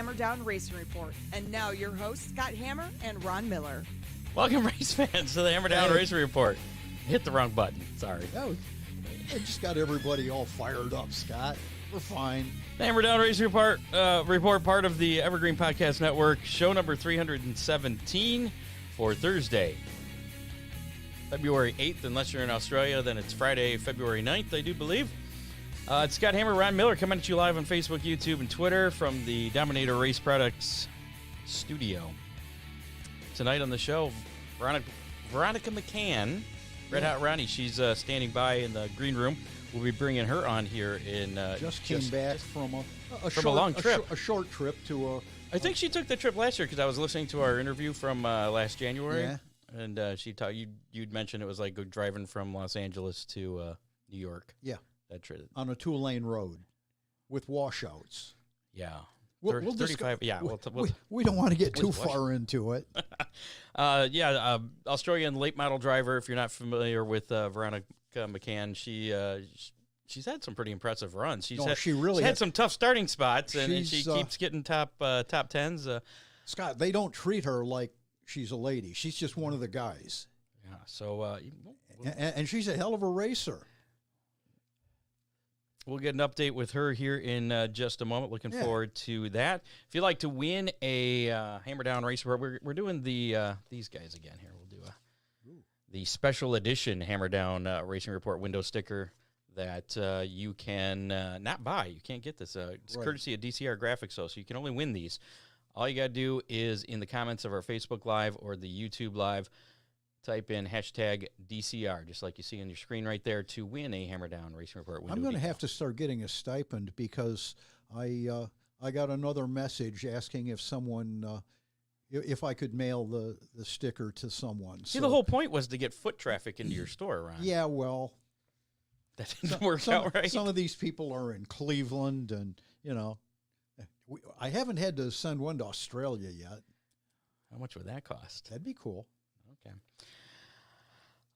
Hammer Down Racing Report. And now your hosts, Scott Hammer and Ron Miller. Welcome, race fans, to the Hammer Down Racing Report. Hit the wrong button. Sorry. I just got everybody all fired up, Scott. We're fine. The Hammer Down Racing Report, part of the Evergreen Podcast Network, show number 317 for Thursday, February 8th. Unless you're in Australia, then it's Friday, February 9th, I do believe. It's Scott Hammer, Ron Miller, coming at you live on Facebook, YouTube, and Twitter from the Dominator Race Products studio. Tonight on the show, Veronica McCann, Red Hot Ronnie, she's standing by in the green room. We'll be bringing her on here in just came back from a long trip, a short trip to a. I think she took the trip last year because I was listening to our interview from last January, yeah. And you'd mentioned it was like driving from Los Angeles to New York. Yeah, that trip on a 2-lane road with washouts. Yeah. We'll 35. We don't want to get too far into it. Australian late model driver. If you're not familiar with Veronica McCann, she's had some pretty impressive runs. She's had some tough starting spots, and she keeps getting top tens. Scott, they don't treat her like she's a lady. She's just one of the guys. Yeah. So, and she's a hell of a racer. We'll get an update with her here in just a moment. Looking forward to that. If you'd like to win a Hammer Down Race Report, we're doing these guys again here. We'll do the special edition Hammer Down Racing Report window sticker that you can not buy. You can't get this. It's courtesy of DCR Graphics, so you can only win these. All you got to do is in the comments of our Facebook Live or the YouTube Live, type in hashtag DCR, just like you see on your screen right there, to win a Hammer Down Racing Report window. I'm going to have to start getting a stipend because I got another message asking if someone, if I could mail the sticker to someone. See, the whole point was to get foot traffic into your store, Ron. Yeah, well. That didn't work out right. Some of these people are in Cleveland, and, I haven't had to send one to Australia yet. How much would that cost? That'd be cool. Okay.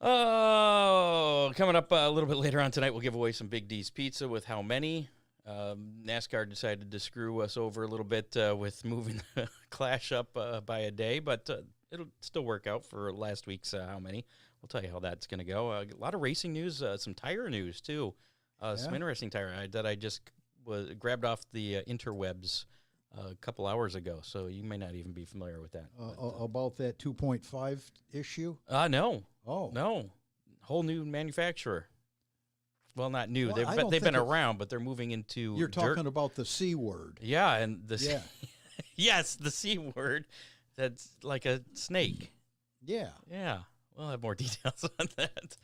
Oh, coming up a little bit later on tonight, we'll give away some Big D's Pizza. With how many? NASCAR decided to screw us over a little bit with moving the Clash up by a day, but it'll still work out for last week's how many. We'll tell you how that's going to go. A lot of racing news, some tire news, too. Some interesting tire that I just grabbed off the interwebs a couple hours ago, so you may not even be familiar with that. About that 2.5 issue? No. Oh. No. Whole new manufacturer. Well, not new. Well, I don't they've been think around, but they're moving into You're dirt. talking about the C word. Yeah, and Yeah. yes, the C word. That's like a snake. Yeah. Yeah. We'll have more details on that.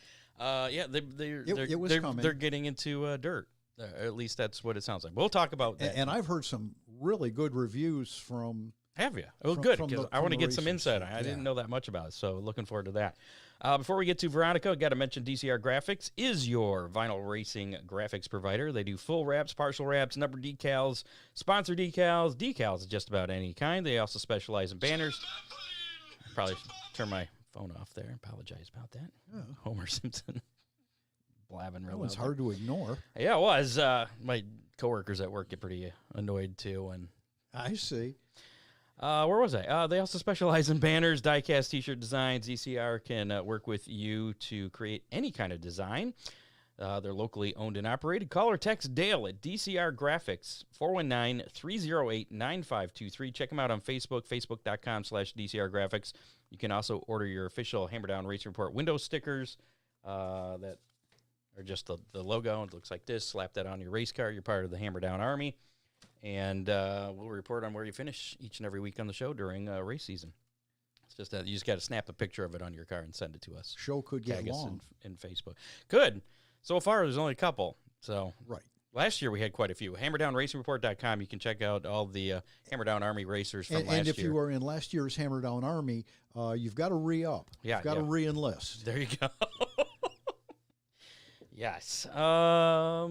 Yeah, It was coming. They're getting into dirt. At least that's what it sounds like. We'll talk about that. And I've heard some really good reviews from. Have you? Oh, From- good, from because the- I want to from the get some racers. insight. I didn't know that much about it, so looking forward to that. Before we get to Veronica, got to mention DCR Graphics is your vinyl racing graphics provider. They do full wraps, partial wraps, number decals, sponsor decals of just about any kind. They also specialize in banners. Probably turn my phone off there. Apologize about that. Yeah. Homer Simpson blabbing real That one's loud. hard to ignore. Yeah, it was. My coworkers at work get pretty annoyed too, and I see. where was I? They also specialize in banners, die-cast T-shirt designs. ECR can work with you to create any kind of design. They're locally owned and operated. Call or text Dale at DCR Graphics, 419-308-9523. Check them out on Facebook, facebook.com/DCR Graphics. You can also order your official Hammer Down Racing Report window stickers that are just the logo. It looks like this. Slap that on your race car. You're part of the Hammer Down Army. And we'll report on where you finish each and every week on the show during race season. It's just that you just got to snap a picture of it on your car and send it to us. Show could get Tag us long. in Facebook. Good. So far, there's only a couple. So Right. last year we had quite a few. HammerdownRacingReport.com. You can check out all the Hammer Down Army racers from last year. And if you were in last year's Hammer Down Army, you've got to re-up. Yeah, You've got to re-enlist. There you go. Yes. Yeah.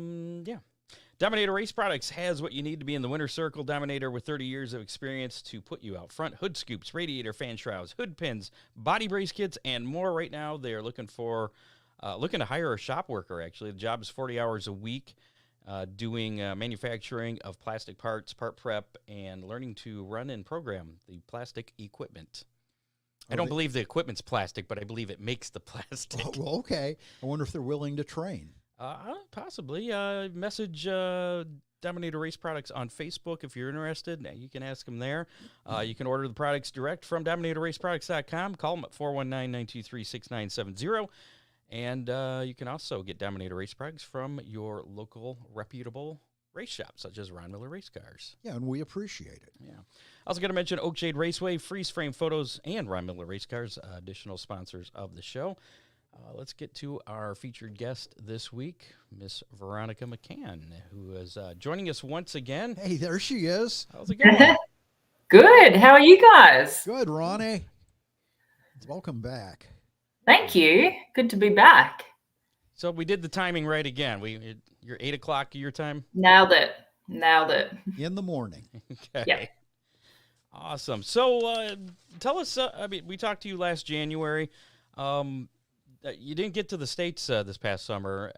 Dominator Race Products has what you need to be in the winner's circle. Dominator with 30 years of experience to put you out front. Hood scoops, radiator fan shrouds, hood pins, body brace kits, and more. Right now, they are looking to hire a shop worker, actually. The job is 40 hours a week, doing manufacturing of plastic parts, part prep, and learning to run and program the plastic equipment. I don't believe the equipment's plastic, but I believe it makes the plastic. Oh, well, okay. I wonder if they're willing to train. Possibly. Message Dominator Race Products on Facebook if you're interested. You can ask them there. You can order the products direct from DominatorRaceProducts.com. Call them at 419-923-6970. And you can also get Dominator Race Products from your local reputable race shops, such as Ron Miller Race Cars. Yeah, and we appreciate it. Yeah. Also got to mention Oakshade Raceway, Freeze Frame Photos, and Ron Miller Race Cars, additional sponsors of the show. Let's get to our featured guest this week, Miss Veronica McCann, who is joining us once again. Hey, there she is. How's it going? Good. How are you guys? Good, Ronnie. Welcome back. Thank you. Good to be back. So we did the timing right again. You're 8 o'clock your time? Nailed it. In the morning. Okay. Yeah. Awesome. So tell us, we talked to you last January. You didn't get to the States this past summer.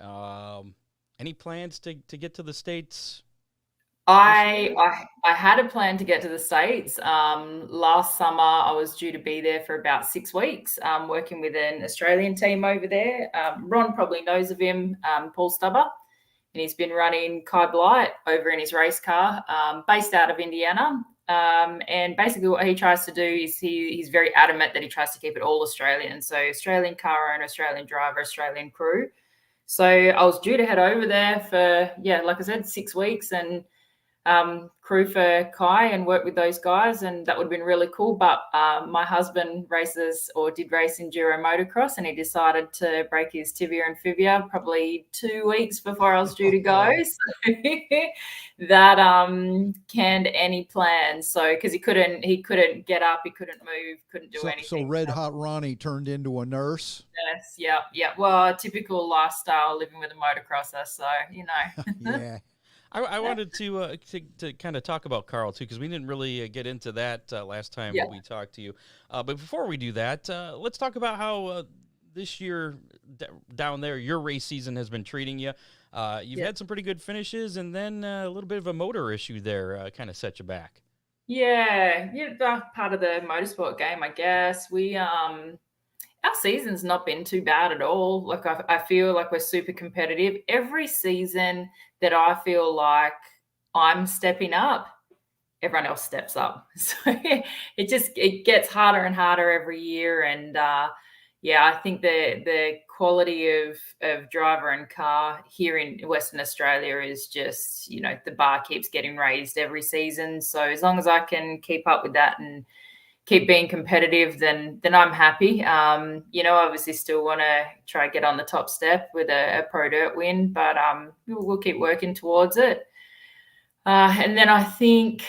Any plans to get to the States? I had a plan to get to the States. Last summer, I was due to be there for about 6 weeks, working with an Australian team over there. Ron probably knows of him, Paul Stubber, and he's been running Kai Blight over in his race car, based out of Indiana. And basically what he tries to do is he's very adamant that he tries to keep it all Australian. So Australian car owner, Australian driver, Australian crew. So I was due to head over there for, like I said, 6 weeks and crew for Kai and work with those guys. And that would have been really cool. But my husband did race enduro motocross, and he decided to break his tibia and fibia probably 2 weeks before I was due to go. So that canned any plans. So because he couldn't get up, he couldn't move, couldn't do anything. So Red Hot Ronnie turned into a nurse. Yes, yeah. Well, typical lifestyle living with a motocrosser. So Yeah. I wanted to kind of talk about Carl, too, because we didn't really get into that last time we talked to you. But before we do that, let's talk about how this year down there, your race season has been treating you. You've had some pretty good finishes, and then a little bit of a motor issue there kind of set you back. Yeah, that's part of the motorsport game, I guess. Our season's not been too bad at all. Like I feel like we're super competitive. Every season that I feel like I'm stepping up, everyone else steps up. So it gets harder and harder every year. And I think the quality of driver and car here in Western Australia is just, the bar keeps getting raised every season. So as long as I can keep up with that and keep being competitive, then I'm happy. Obviously still want to try to get on the top step with a Pro Dirt win, but we'll keep working towards it. And then I think,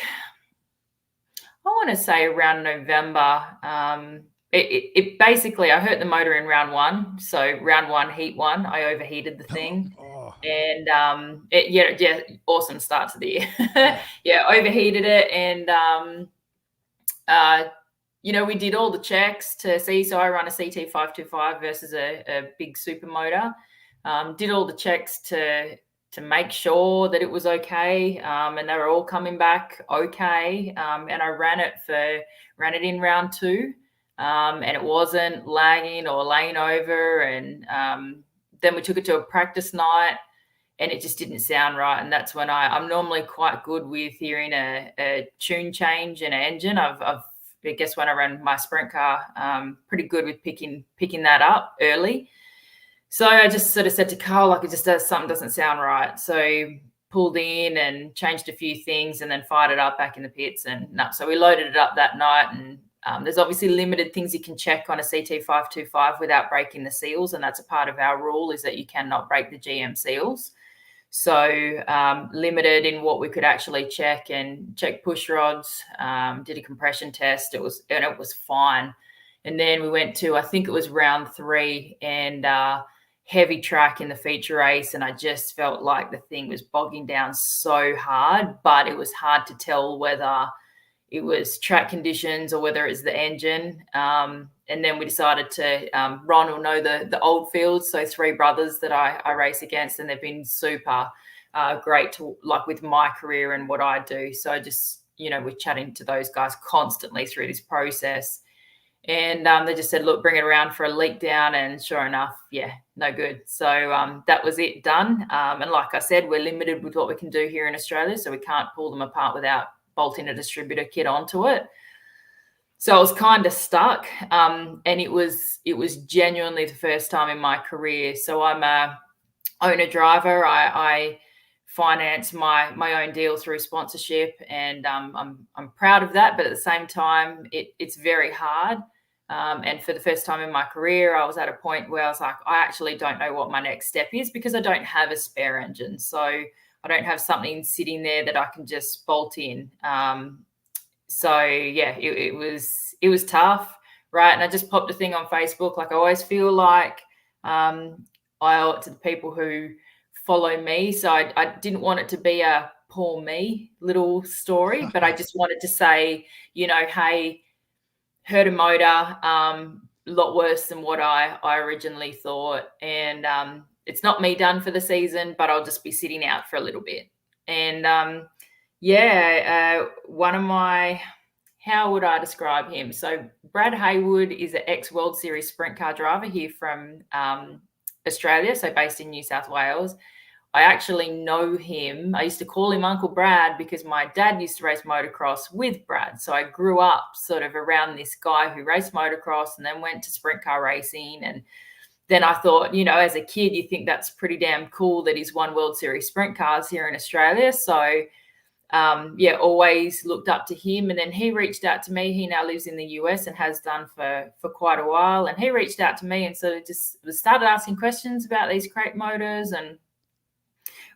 I want to say around November, it basically, I hurt the motor in round one. So round one, heat one, I overheated the thing. And awesome start to the year. Overheated it. And, we did all the checks to see. So I run a CT525 versus a big super motor. Did all the checks to make sure that it was okay. And they were all coming back okay. And I ran it in round two. And it wasn't lagging or laying over. And then we took it to a practice night and it just didn't sound right. And that's when I'm normally quite good with hearing a tune change in an engine. I guess when I ran my sprint car, pretty good with picking that up early. So I just sort of said to Carl, something doesn't sound right. So pulled in and changed a few things and then fired it up back in the pits. And so we loaded it up that night. And there's obviously limited things you can check on a CT525 without breaking the seals. And that's a part of our rule, is that you cannot break the GM seals. So limited in what we could actually check, and check push rods, did a compression test. It was fine. And then we went to, I think it was round 3, and heavy track in the feature race. And I just felt like the thing was bogging down so hard, but it was hard to tell whether it was track conditions or whether it's the engine. And then we decided to, Ron will know the old fields. So 3 brothers that I race against, and they've been super great to, like, with my career and what I do. So I just, we're chatting to those guys constantly through this process. And they just said, look, bring it around for a leak down. And sure enough, no good. So that was it, done. And like I said, we're limited with what we can do here in Australia. So we can't pull them apart without bolting a distributor kit onto it. So I was kind of stuck. And it was genuinely the first time in my career. So I'm a owner driver. I finance my own deal through sponsorship, and I'm proud of that. But at the same time, it's very hard. And for the first time in my career, I was at a point where I was like, I actually don't know what my next step is, because I don't have a spare engine. So I don't have something sitting there that I can just bolt in. It was tough, right? And I just popped a thing on Facebook. Like, I always feel like I owe it to the people who follow me. So I didn't want it to be a poor me little story, but I just wanted to say, hey, hurt a motor, a lot worse than what I originally thought. And it's not me done for the season, but I'll just be sitting out for a little bit. And one of my, how would I describe him? So Brad Haywood is an ex-World Series sprint car driver here from Australia, so based in New South Wales. I actually know him. I used to call him Uncle Brad because my dad used to race motocross with Brad. So I grew up sort of around this guy who raced motocross and then went to sprint car racing. And then I thought, as a kid, you think that's pretty damn cool that he's won World Series sprint cars here in Australia. So always looked up to him. And then he reached out to me. He now lives in the US and has done for quite a while. And he reached out to me and sort of just started asking questions about these crate motors, and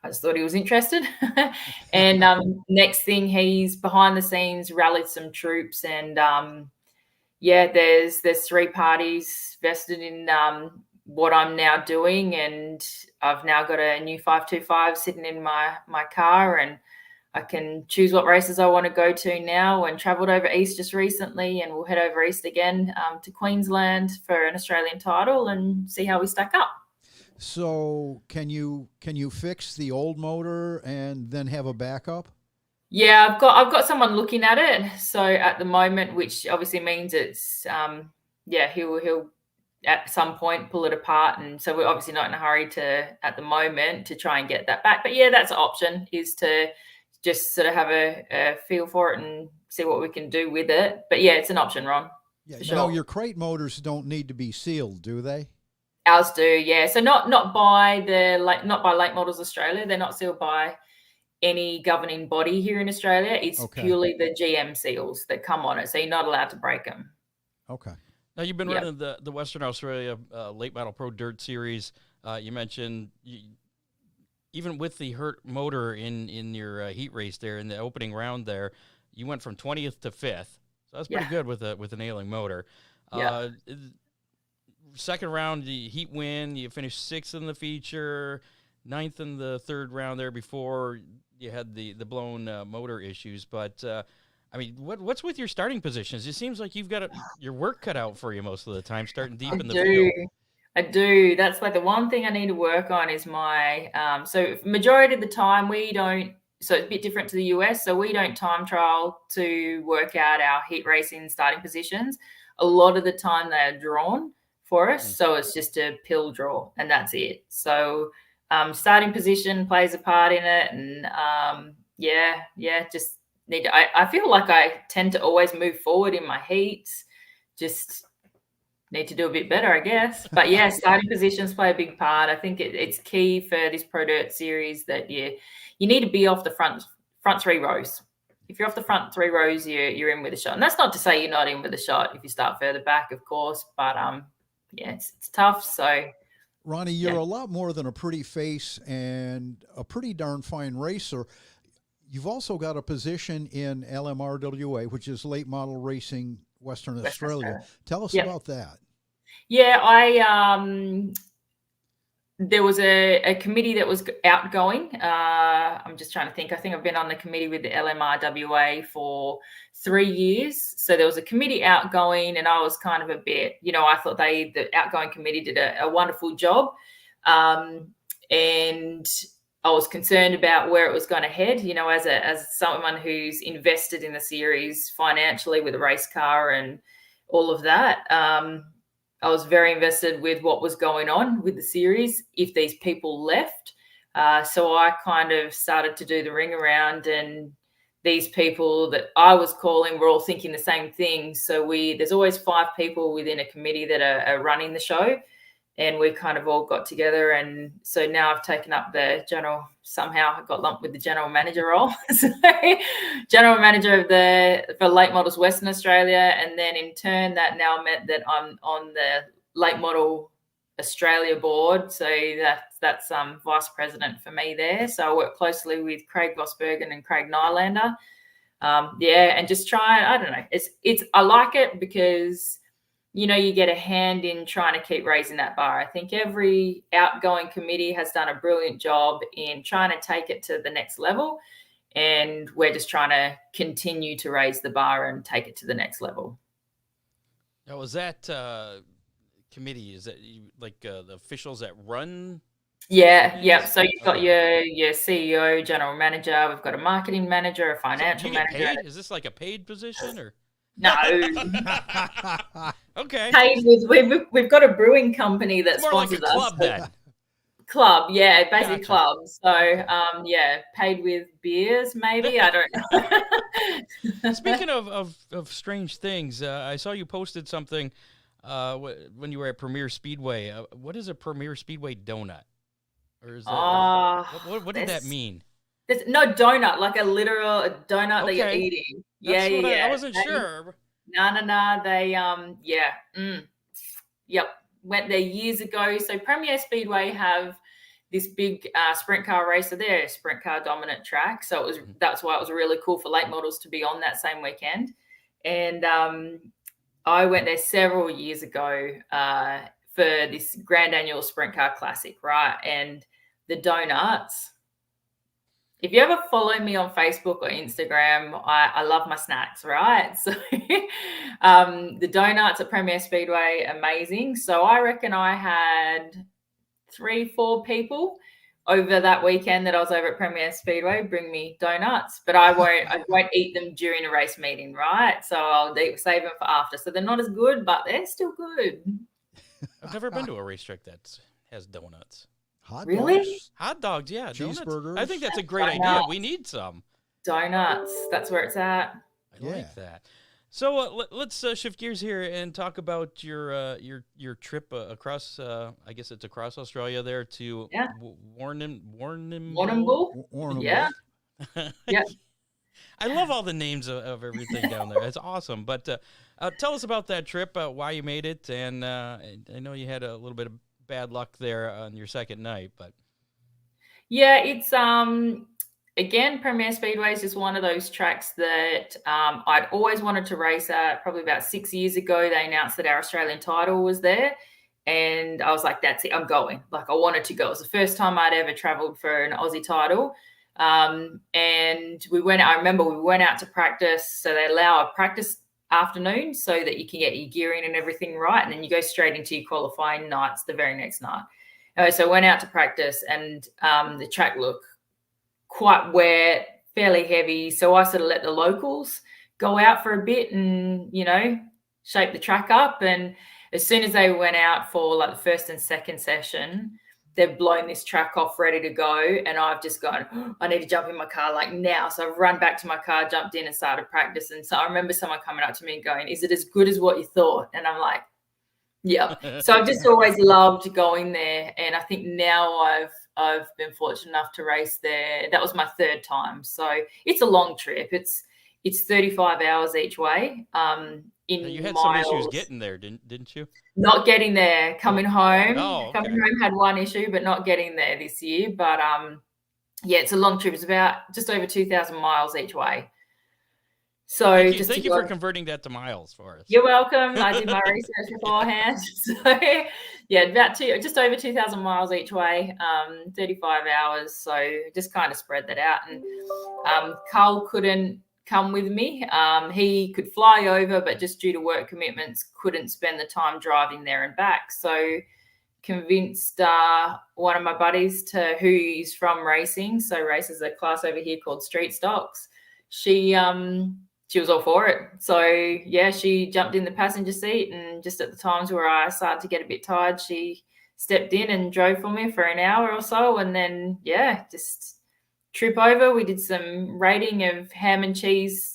I just thought he was interested. And next thing, he's behind the scenes rallied some troops, and there's 3 parties vested in what I'm now doing, and I've now got a new 525 sitting in my car, and I can choose what races I want to go to now. And travelled over east just recently, and we'll head over east again to Queensland for an Australian title and see how we stack up. So can you fix the old motor and then have a backup? Yeah, I've got someone looking at it. So at the moment, which obviously means it's he'll at some point pull it apart, and so we're obviously not in a hurry at the moment to try and get that back. But yeah, that's an option, is to just sort of have a feel for it and see what we can do with it. But yeah, it's an option, Ron. Yeah. For You know, sure. your crate motors don't need to be sealed, do they? Ours do, yeah. So not by Late Models Australia. They're not sealed by any governing body here in Australia. It's Okay. purely the GM seals that come on it, so you're not allowed to break them. Okay. Now, you've been Yep. running the Western Australia Late Model Pro Dirt Series. You mentioned even with the hurt motor in your heat race there in the opening round there, you went from 20th to 5th. So that's pretty good with an ailing motor. Yeah. Second round, the heat win. You finished 6th in the feature, 9th in the third round there before you had the blown motor issues. But I mean, what's with your starting positions? It seems like you've got your work cut out for you most of the time, starting deep in the field. I do. That's like the one thing I need to work on is my. So majority of the time we don't. So it's a bit different to the US. So we don't time trial to work out our heat racing starting positions. A lot of the time they are drawn for us. So it's just a pill draw and that's it. So starting position plays a part in it. And just need to, I feel like I tend to always move forward in my heats. Just need to do a bit better, I guess. But yeah, starting positions play a big part. I think it's key for this Pro Dirt series that you need to be off the front 3 rows. If you're off the front 3 rows, you're in with a shot. And that's not to say you're not in with a shot if you start further back, of course. But it's tough. So Ronnie, you're a lot more than a pretty face and a pretty darn fine racer. You've also got a position in LMRWA, which is Late Model Racing Western Australia. Tell us about that. Yeah, there was a committee that was outgoing. I'm just trying to think. I think I've been on the committee with the LMRWA for 3 years. So there was a committee outgoing, and I was kind of a bit, I thought the outgoing committee did a wonderful job. And I was concerned about where it was going to head, as someone who's invested in the series financially with a race car and all of that. I was very invested with what was going on with the series if these people left. So I kind of started to do the ring around, and these people that I was calling were all thinking the same thing. So there's always 5 people within a committee that are running the show. And we kind of all got together. And so now I've taken up somehow I got lumped with the general manager role. So general manager for Late Models Western Australia. And then in turn, that now meant that I'm on the Late Model Australia board. So that's vice president for me there. So I work closely with Craig Vosbergen and Craig Nylander. And just try, I don't know. I like it because you get a hand in trying to keep raising that bar. I think every outgoing committee has done a brilliant job in trying to take it to the next level. And we're just trying to continue to raise the bar and take it to the next level. Now, is that committee, is that the officials that run? Yeah. So you've got your CEO, general manager. We've got a marketing manager, a financial manager. Paid? Is this like a paid position or? No. Okay. Paid with we've got a brewing company that sponsors us. More like a club then. Club, yeah, basically club. So paid with beers maybe. I don't know. Speaking of strange things, I saw you posted something when you were at Premier Speedway. What is a Premier Speedway donut? Or is that what did that mean? There's no donut, like a literal donut that you're eating. I wasn't sure. No. They went there years ago. So Premier Speedway have this big sprint car race. So they're a sprint car dominant track. So that's why it was really cool for late models to be on that same weekend. And I went there several years ago for this grand annual sprint car classic, right? And the donuts. If you ever follow me on Facebook or Instagram, I love my snacks, right? So the donuts at Premier Speedway, amazing. So I reckon I had 3-4 people over that weekend that I was over at Premier Speedway bring me donuts, but I won't eat them during a race meeting, right? So I'll save them for after. So they're not as good, but they're still good. I've never been to a racetrack that has donuts. Hot really? dogs? Hot dogs, yeah. Cheeseburgers. Donuts. I think that's a great idea. We need some. Donuts. That's where it's at. I like that. So let's shift gears here and talk about your trip across. I guess it's across Australia there to Warrnambool. Yeah. Yeah. I love all the names of everything down there. It's awesome. But tell us about that trip, why you made it, and I know you had a little bit of bad luck there on your second night, but yeah, it's again, Premier Speedway is just one of those tracks that I'd always wanted to race at. Probably about 6 years ago, they announced that our Australian title was there. And I was like, that's it, I'm going. Like, I wanted to go. It was the first time I'd ever traveled for an Aussie title. And I remember we went out to practice. So they allow a practice afternoon so that you can get your gearing and everything right. And then you go straight into your qualifying nights the very next night. So I went out to practice, and the track looked quite wet, fairly heavy. So I sort of let the locals go out for a bit and, shape the track up. And as soon as they went out for like the first and second session, they've blown this track off ready to go. And I've just gone, I need to jump in my car like now. So I've run back to my car, jumped in and started practice. And so I remember someone coming up to me and going, is it as good as what you thought? And I'm like, yeah. So I've just always loved going there. And I think now I've been fortunate enough to race there. That was my third time. So it's a long trip. It's 35 hours each way. You had some issues getting there, didn't you? Not getting there, coming home. Oh, okay. Coming home had one issue, but not getting there this year. But yeah, it's a long trip. It's about just over 2,000 miles each way. So thank you for converting that to miles for us. You're welcome. I did my research beforehand. So yeah, just over 2,000 miles each way, 35 hours. So just kind of spread that out. And Carl couldn't come with me. He could fly over, but just due to work commitments, couldn't spend the time driving there and back. So convinced one of my buddies who's from racing, so races a class over here called Street Stocks. She was all for it. So yeah, she jumped in the passenger seat, and just at the times where I started to get a bit tired, she stepped in and drove for me for an hour or so. And then, yeah, just trip over. We did some rating of ham and cheese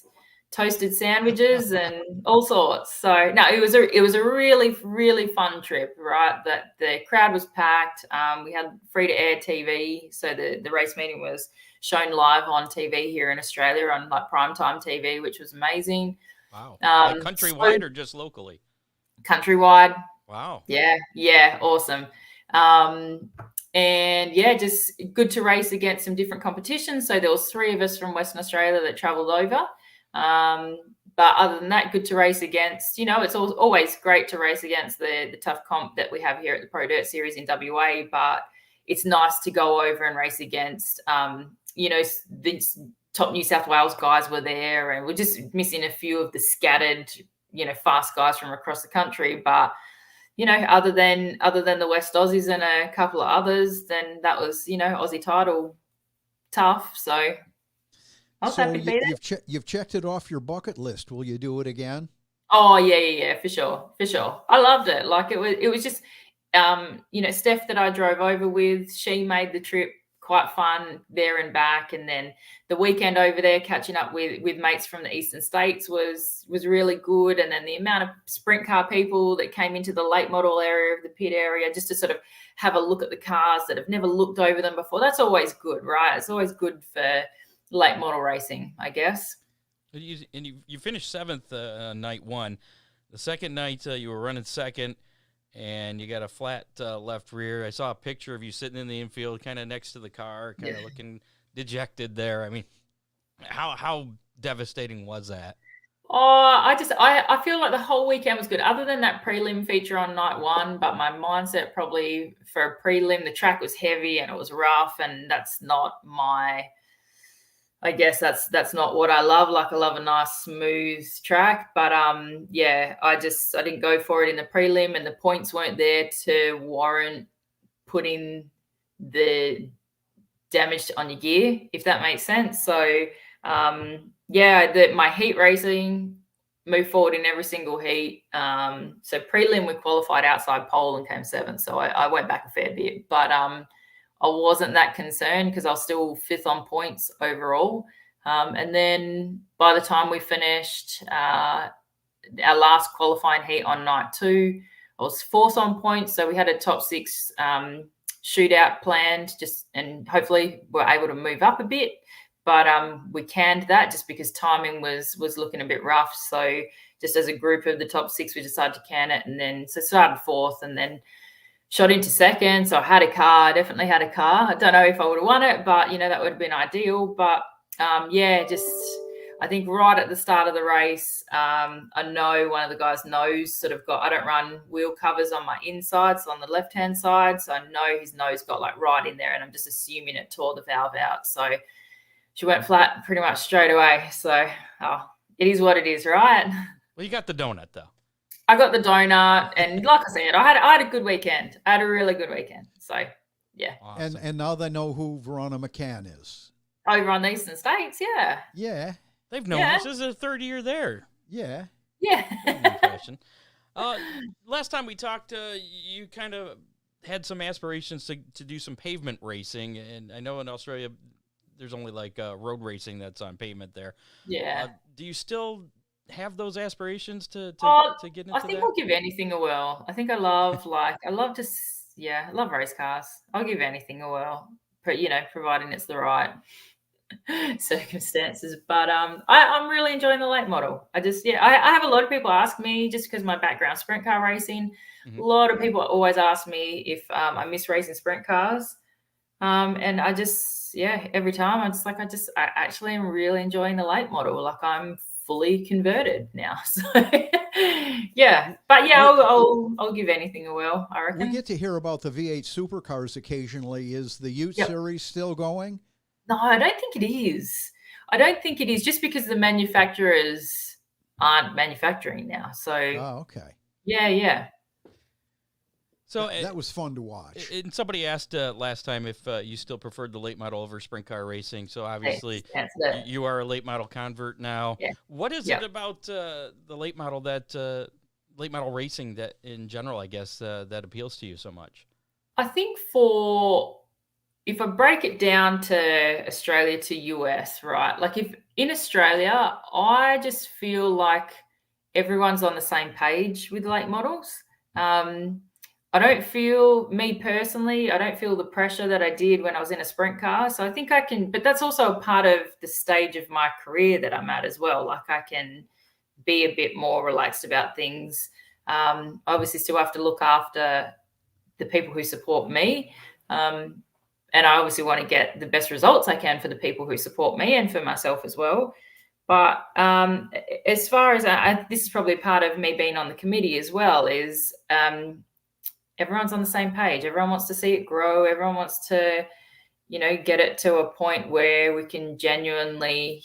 toasted sandwiches and all sorts. So no, it was a really, really fun trip, right? That the crowd was packed. We had free to air TV. So the race meeting was shown live on TV here in Australia on like primetime TV, which was amazing. Wow. Like countrywide or just locally? Countrywide. Wow. Yeah. Awesome. And yeah, just good to race against some different competitions. So there was 3 of us from Western Australia that traveled over. But other than that, good to race against. It's always great to race against the tough comp that we have here at the Pro Dirt Series in WA, but it's nice to go over and race against, the top New South Wales guys were there, and we're just missing a few of the scattered, fast guys from across the country. But, other than the West Aussies and a couple of others, then that was, Aussie title tough. So I was happy to be there. You've checked it off your bucket list. Will you do it again? Oh yeah, for sure. I loved it. Like it was just, Steph that I drove over with, she made the trip quite fun there and back. And then the weekend over there catching up with mates from the eastern states was really good. And then the amount of sprint car people that came into the late model area of the pit area just to sort of have a look at the cars that have never looked over them before. That's always good, right? It's always good for late model racing, I guess. You finished 7th night 1. The second night you were running second, and you got a flat left rear. I saw a picture of you sitting in the infield, kind of next to the car, kind of looking dejected there. I mean, how devastating was that? Oh, I feel like the whole weekend was good, other than that prelim feature on night 1. But my mindset probably for a prelim, the track was heavy and it was rough, and that's not I guess that's not what I love. Like, I love a nice smooth track, but yeah, I didn't go for it in the prelim, and the points weren't there to warrant putting the damage on your gear, if that makes sense. So yeah, my heat racing moved forward in every single heat. So prelim we qualified outside pole and came 7th, so I went back a fair bit, but I wasn't that concerned because I was still 5th on points overall. And then by the time we finished our last qualifying heat on night 2, I was 4th on points. So we had a top 6 shootout planned, and hopefully we're able to move up a bit. But we canned that just because timing was looking a bit rough. So just as a group of the top 6, we decided to can it, and then so started 4th, and then shot into 2nd. So I had a car, definitely had a car. I don't know if I would have won it, but that would have been ideal. But I think right at the start of the race, I know one of the guys' nose sort of I don't run wheel covers on my inside, so on the left-hand side. So I know his nose got like right in there, and I'm just assuming it tore the valve out. So she went flat pretty much straight away. So it is what it is, right? Well, you got the donut though. I got the donut, and like I said, I had a good weekend. I had a really good weekend. So yeah. Awesome. And now they know who Veronica McCann is. Over on the Eastern States, yeah. Yeah. They've known this is their 3rd year there. Yeah. Yeah. Impression. Last time we talked, you kind of had some aspirations to do some pavement racing, and I know in Australia there's only like road racing that's on pavement there. Yeah. Do you still have those aspirations to get into I think that? I'll give anything a whirl. I think I love I love race cars. I'll give anything a whirl, but providing it's the right circumstances. But I'm really enjoying the late model. I have a lot of people ask me, just because my background sprint car racing. Mm-hmm. A lot of people always ask me if I miss racing sprint cars, and I just every time I actually am really enjoying the late model. Like I'm fully converted now. So I'll give anything a whirl, I reckon. We get to hear about the V8 supercars occasionally. Is the Ute series still going? No, I don't think it is. Just because the manufacturers aren't manufacturing now. So okay. Yeah. So that was fun to watch. And somebody asked last time if you still preferred the late model over sprint car racing. So obviously you are a late model convert now. Yeah. What is it about the late model late model racing that in general, I guess, that appeals to you so much? I think if I break it down to Australia to US, right? Like if in Australia, I just feel like everyone's on the same page with late models. I don't feel, me personally, I don't feel the pressure that I did when I was in a sprint car. So I think I can, but that's also a part of the stage of my career that I'm at as well. Like I can be a bit more relaxed about things. Obviously still have to look after the people who support me. And I obviously want to get the best results I can for the people who support me and for myself as well. But as far as this is probably part of me being on the committee as well, is everyone's on the same page. Everyone wants to see it grow. Everyone wants to, get it to a point where we can genuinely,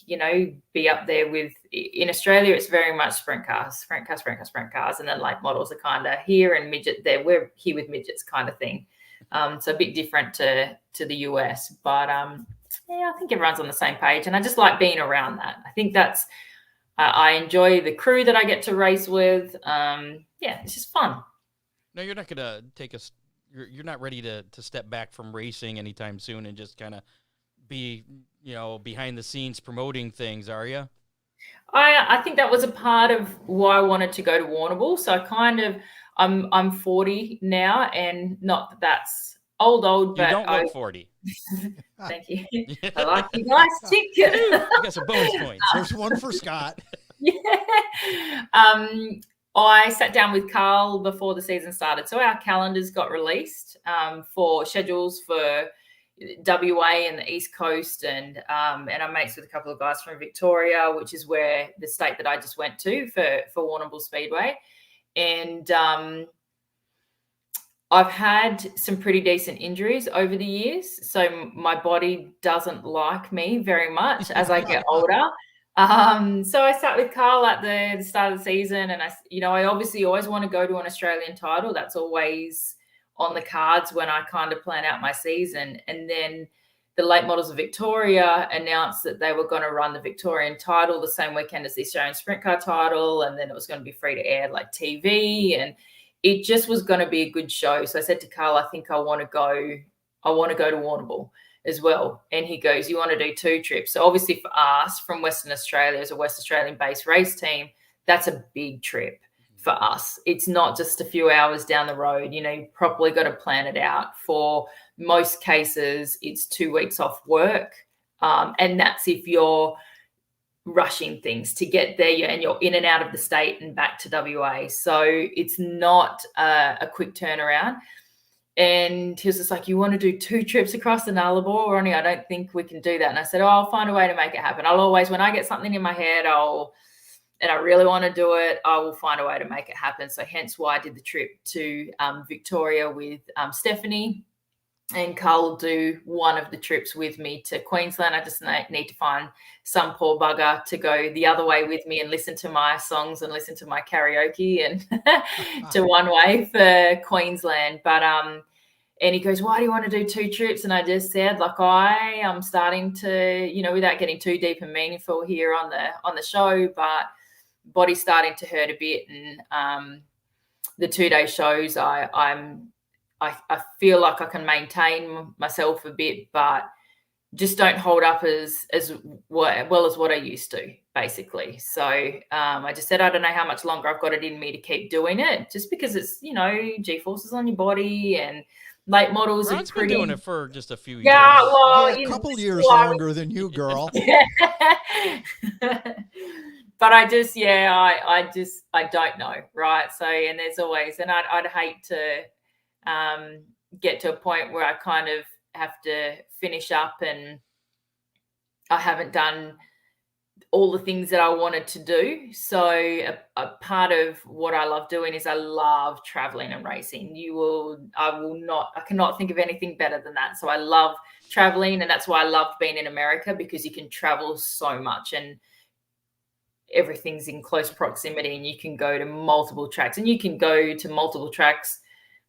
be up there with, in Australia, it's very much sprint cars. And then late models are kind of here and midget there. We're here with midgets kind of thing. So a bit different to the US, but I think everyone's on the same page, and I just like being around that. I think that's I enjoy the crew that I get to race with. It's just fun. No, you're not gonna you're not ready to step back from racing anytime soon and just kind of be behind the scenes promoting things, are you? I think that was a part of why I wanted to go to Warrnambool. So I'm 40 now, and not that that's old, but you don't look 40. Thank you. I like you guys. Ticket. You got some bonus points. There's one for Scott. I sat down with Carl before the season started, so our calendars got released for schedules for WA and the East Coast, and I'm mates with a couple of guys from Victoria, which is where the state that I just went to for Warrnambool Speedway. And I've had some pretty decent injuries over the years, so my body doesn't like me very much as I get older. So I sat with Carl at the start of the season, and I obviously always want to go to an Australian title. That's always on the cards when I kind of plan out my season. And then the Late Models of Victoria announced that they were going to run the Victorian title the same weekend as the Australian Sprint Car title, and then it was going to be free to air like TV, and it just was going to be a good show. So I said to Carl, I think I want to go to Warrnambool. as well. And he goes, you want to do 2 trips? So obviously for us from Western Australia, as a West Australian based race team, that's a big trip for us. It's not just a few hours down the road. You've probably got to plan it out. For most cases, it's 2 weeks off work. And that's if you're rushing things to get there, and you're in and out of the state and back to WA. So it's not a quick turnaround. And he was just like, you want to do 2 trips across the Nullarbor, Ronnie? I don't think we can do that. And I said, I'll find a way to make it happen. I'll always, when I get something in my head, and I really want to do it, I will find a way to make it happen. So hence why I did the trip to Victoria with Stephanie, and Carl will do one of the trips with me to Queensland. I just need to find some poor bugger to go the other way with me and listen to my songs and listen to my karaoke and to One Way for Queensland. But and he goes, why do you want to do 2 trips? And I just said, like, I am starting to, without getting too deep and meaningful here on the show, but body's starting to hurt a bit. And the 2-day shows, I feel like I can maintain myself a bit, but just don't hold up as well as what I used to, basically. So I just said, I don't know how much longer I've got it in me to keep doing it, just because it's, G-forces on your body, and late models Ron's are pretty... been doing it for just a few years. Yeah, well, a couple years longer than you, girl. But I just, I don't know, right? So, and there's always, and I'd hate to get to a point where I kind of have to finish up and I haven't done all the things that I wanted to do. So a part of what I love doing is I love traveling and racing. I cannot think of anything better than that. So I love traveling, and that's why I love being in America, because you can travel so much and everything's in close proximity, and you can go to multiple tracks, and you can go to multiple tracks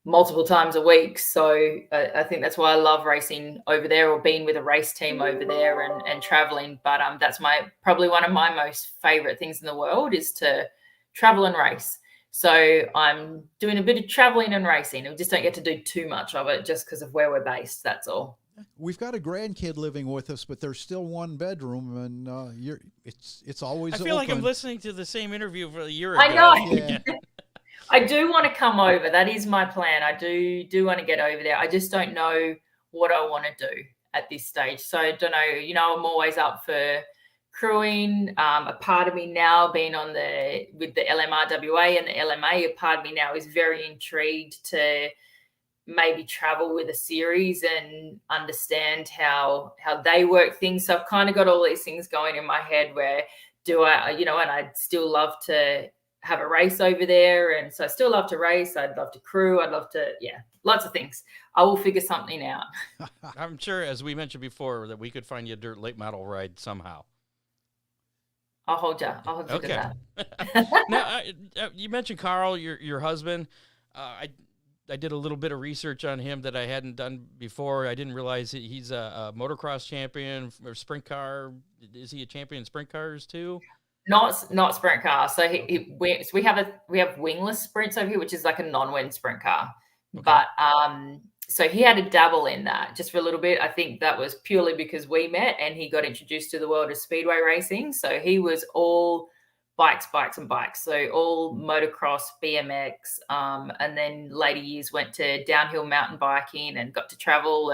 multiple times a week. So I think that's why I love racing over there, or being with a race team over there and traveling. But that's probably one of my most favorite things in the world, is to travel and race. So I'm doing a bit of traveling and racing, and we just don't get to do too much of it just because of where we're based. That's all. We've got a grandkid living with us, but there's still 1 bedroom, and it's always I feel open. like I'm listening to the same interview for a year ago. I know. Yeah. I do want to come over. That is my plan. I do want to get over there. I just don't know what I want to do at this stage. So I don't know. I'm always up for crewing. A part of me now, being with the LMRWA and the LMA, a part of me now is very intrigued to maybe travel with a series and understand how they work things. So I've kind of got all these things going in my head, where do I, and I'd still love to have a race over there. And so I still love to race. I'd love to crew. I'd love to, lots of things. I will figure something out. I'm sure, as we mentioned before, that we could find you a dirt late model ride somehow. I'll hold you to that. Now, you mentioned Carl, your husband. I did a little bit of research on him that I hadn't done before. I didn't realize he's a motocross champion or sprint car. Is he a champion in sprint cars too? Not sprint car. So we have wingless sprints over here, which is like a non-wind sprint car. Okay. But so he had a dabble in that just for a little bit. I think that was purely because we met and he got introduced to the world of speedway racing. So he was all bikes. So all motocross, BMX, and then later years went to downhill mountain biking and got to travel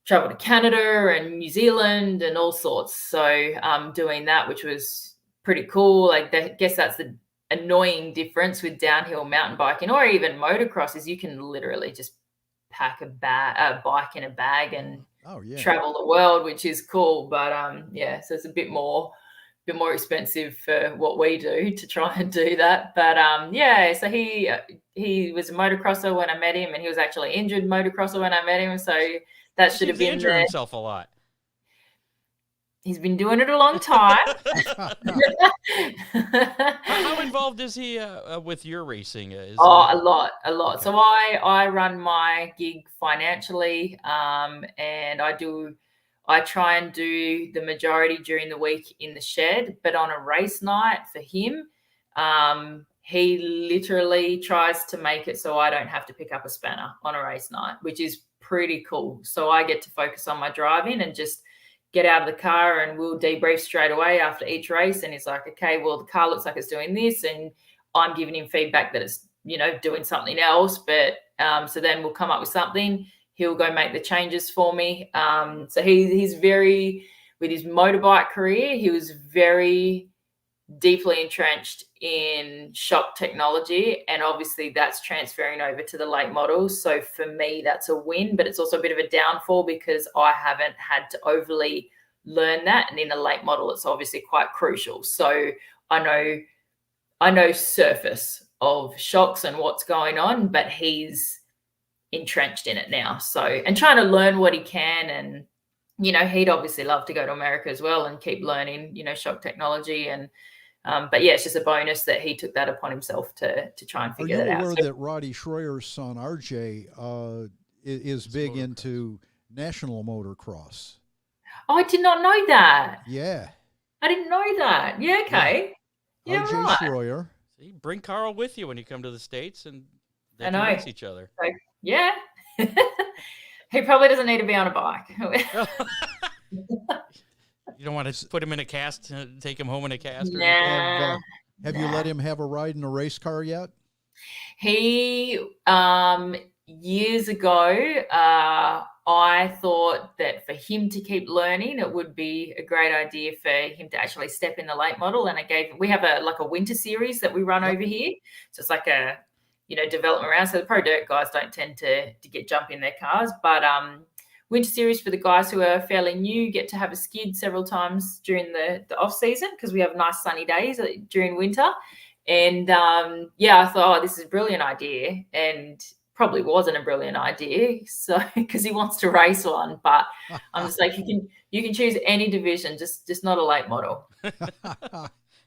to Canada and New Zealand and all sorts. So doing that, which was pretty cool. I guess that's the annoying difference with downhill mountain biking or even motocross, is you can literally just pack a bike in a bag and travel the world, which is cool. But so it's a bit more expensive for what we do to try and do that. But so he was a motocrosser when I met him, and he was actually injured motocrosser when I met him. So that should have been injured himself a lot. He's been doing it a long time. How involved is he with your racing? A lot. Okay. So I run my gig financially, and I try and do the majority during the week in the shed. But on a race night for him, he literally tries to make it so I don't have to pick up a spanner on a race night, which is pretty cool. So I get to focus on my driving and just get out of the car, and we'll debrief straight away after each race. And he's like, okay, well, the car looks like it's doing this. And I'm giving him feedback that it's, doing something else. But so then we'll come up with something. He'll go make the changes for me. So he's very, with his motorbike career, he was very deeply entrenched in shock technology, and obviously that's transferring over to the late models. So for me, that's a win, but it's also a bit of a downfall because I haven't had to overly learn that, and in a late model it's obviously quite crucial. So I know surface of shocks and what's going on, but he's entrenched in it now, so, and trying to learn what he can. And he'd obviously love to go to America as well and keep learning shock technology. And but yeah, it's just a bonus that he took that upon himself to try and figure that out. Are you aware that Roddy Schroyer's son, RJ, is big into national motocross? Oh, I did not know that. Yeah. I didn't know that. Yeah, okay. Yeah, RJ right. Schroyer. See, bring Carl with you when you come to the States, and they I can know. race each other. So, yeah. He probably doesn't need to be on a bike. You don't want to put him in a cast, take him home in a cast? Or Nah. Have you let him have a ride in a race car yet? He, years ago, I thought that for him to keep learning, it would be a great idea for him to actually step in the late model. And we have a winter series that we run over here. So it's like a, development round. So the pro dirt guys don't tend to jump in their cars, but, winter series for the guys who are fairly new get to have a skid several times during the off season, because we have nice sunny days during winter. And I thought, this is a brilliant idea, and probably wasn't a brilliant idea. So because he wants to race one, but I'm just like, you can choose any division, just not a late model.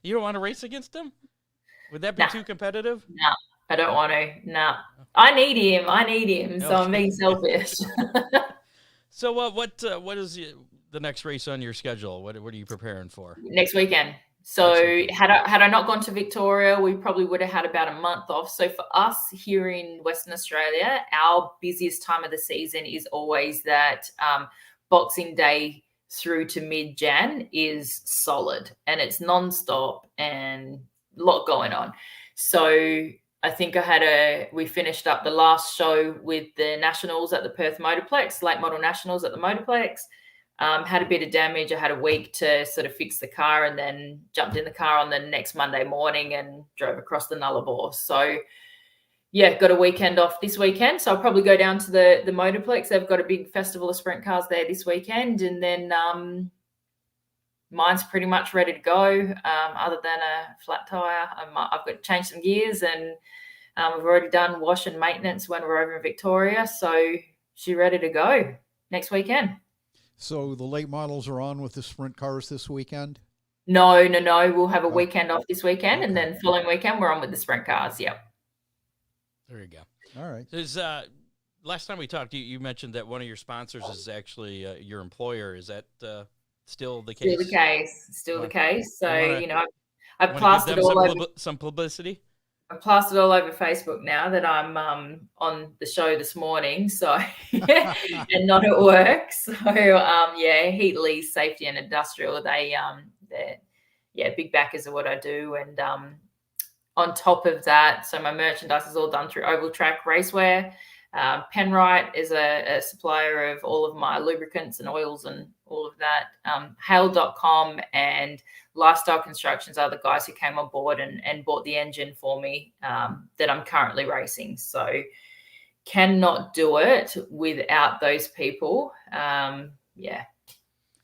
You don't want to race against him? Would that be too competitive? No, I don't want to. No, I need him. So I'm being selfish. So what is the next race on your schedule? What are you preparing for? Next weekend. So had I not gone to Victoria, we probably would have had about a month off. So for us here in Western Australia, our busiest time of the season is always that Boxing Day through to mid-Jan is solid, and it's non-stop and a lot going on. So I think we finished up the last show with the Nationals at the Perth Motorplex, late model Nationals at the Motorplex. Had a bit of damage. I had a week to sort of fix the car, and then jumped in the car on the next Monday morning and drove across the Nullarbor. So yeah, got a weekend off this weekend. So I'll probably go down to the Motorplex. They've got a big festival of sprint cars there this weekend. And then mine's pretty much ready to go, other than a flat tire. I've got to change some gears, and we've already done wash and maintenance when we're over in Victoria. So she's ready to go next weekend. So the late models are on with the sprint cars this weekend? No. We'll have a weekend off this weekend, and then following weekend we're on with the sprint cars. Yep. There you go. All right. Last time we talked, you mentioned that one of your sponsors is actually your employer. Is that still the case? Still the case. So, I've plastered all over some publicity. I've plastered all over Facebook now that I'm on the show this morning. So, and not at work. So, Heat Lease Safety and Industrial. They're big backers of what I do. And on top of that, so my merchandise is all done through Oval Track Racewear. Penrite is a supplier of all of my lubricants and oils and all of that. Hail.com and Lifestyle Constructions are the guys who came on board and bought the engine for me that I'm currently racing. So cannot do it without those people. And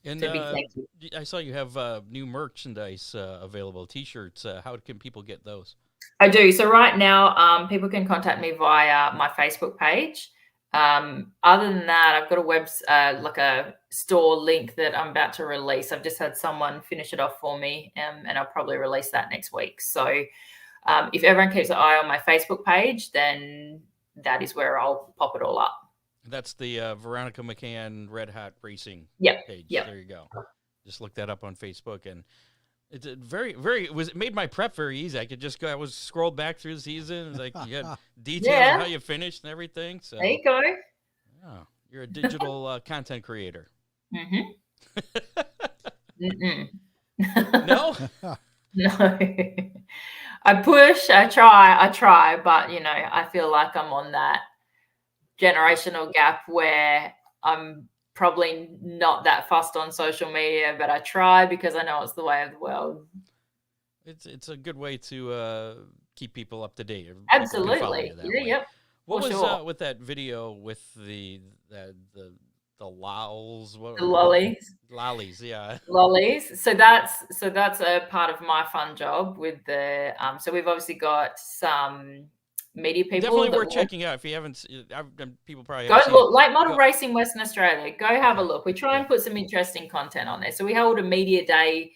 I saw you have new merchandise available, T-shirts. How can people get those? I do. So right now, people can contact me via my Facebook page. Other than that, I've got a store link that I'm about to release. I've just had someone finish it off for me, and I'll probably release that next week. So if everyone keeps an eye on my Facebook page, then that is where I'll pop it all up. That's the Veronica McCann Red Hot Racing page. There you go. Just look that up on Facebook. And It's a it made my prep very easy. I could just go. I was scrolled back through the season. Like you had details of how you finished and everything. So there you go. Oh, you're a digital content creator. No. No. I push. I try, but I feel like I'm on that generational gap where I'm probably not that fussed on social media, but I try because I know it's the way of the world. It's a good way to keep people up to date. Absolutely. Yep. What was with that video with the lols? The lollies. Lollies, yeah. Lollies. So that's a part of my fun job with the so we've obviously got some media people. Definitely worth checking out if you haven't. People probably go look. Late Model Racing Western Australia. Go have a look. We try and put some interesting content on there. So we held a media day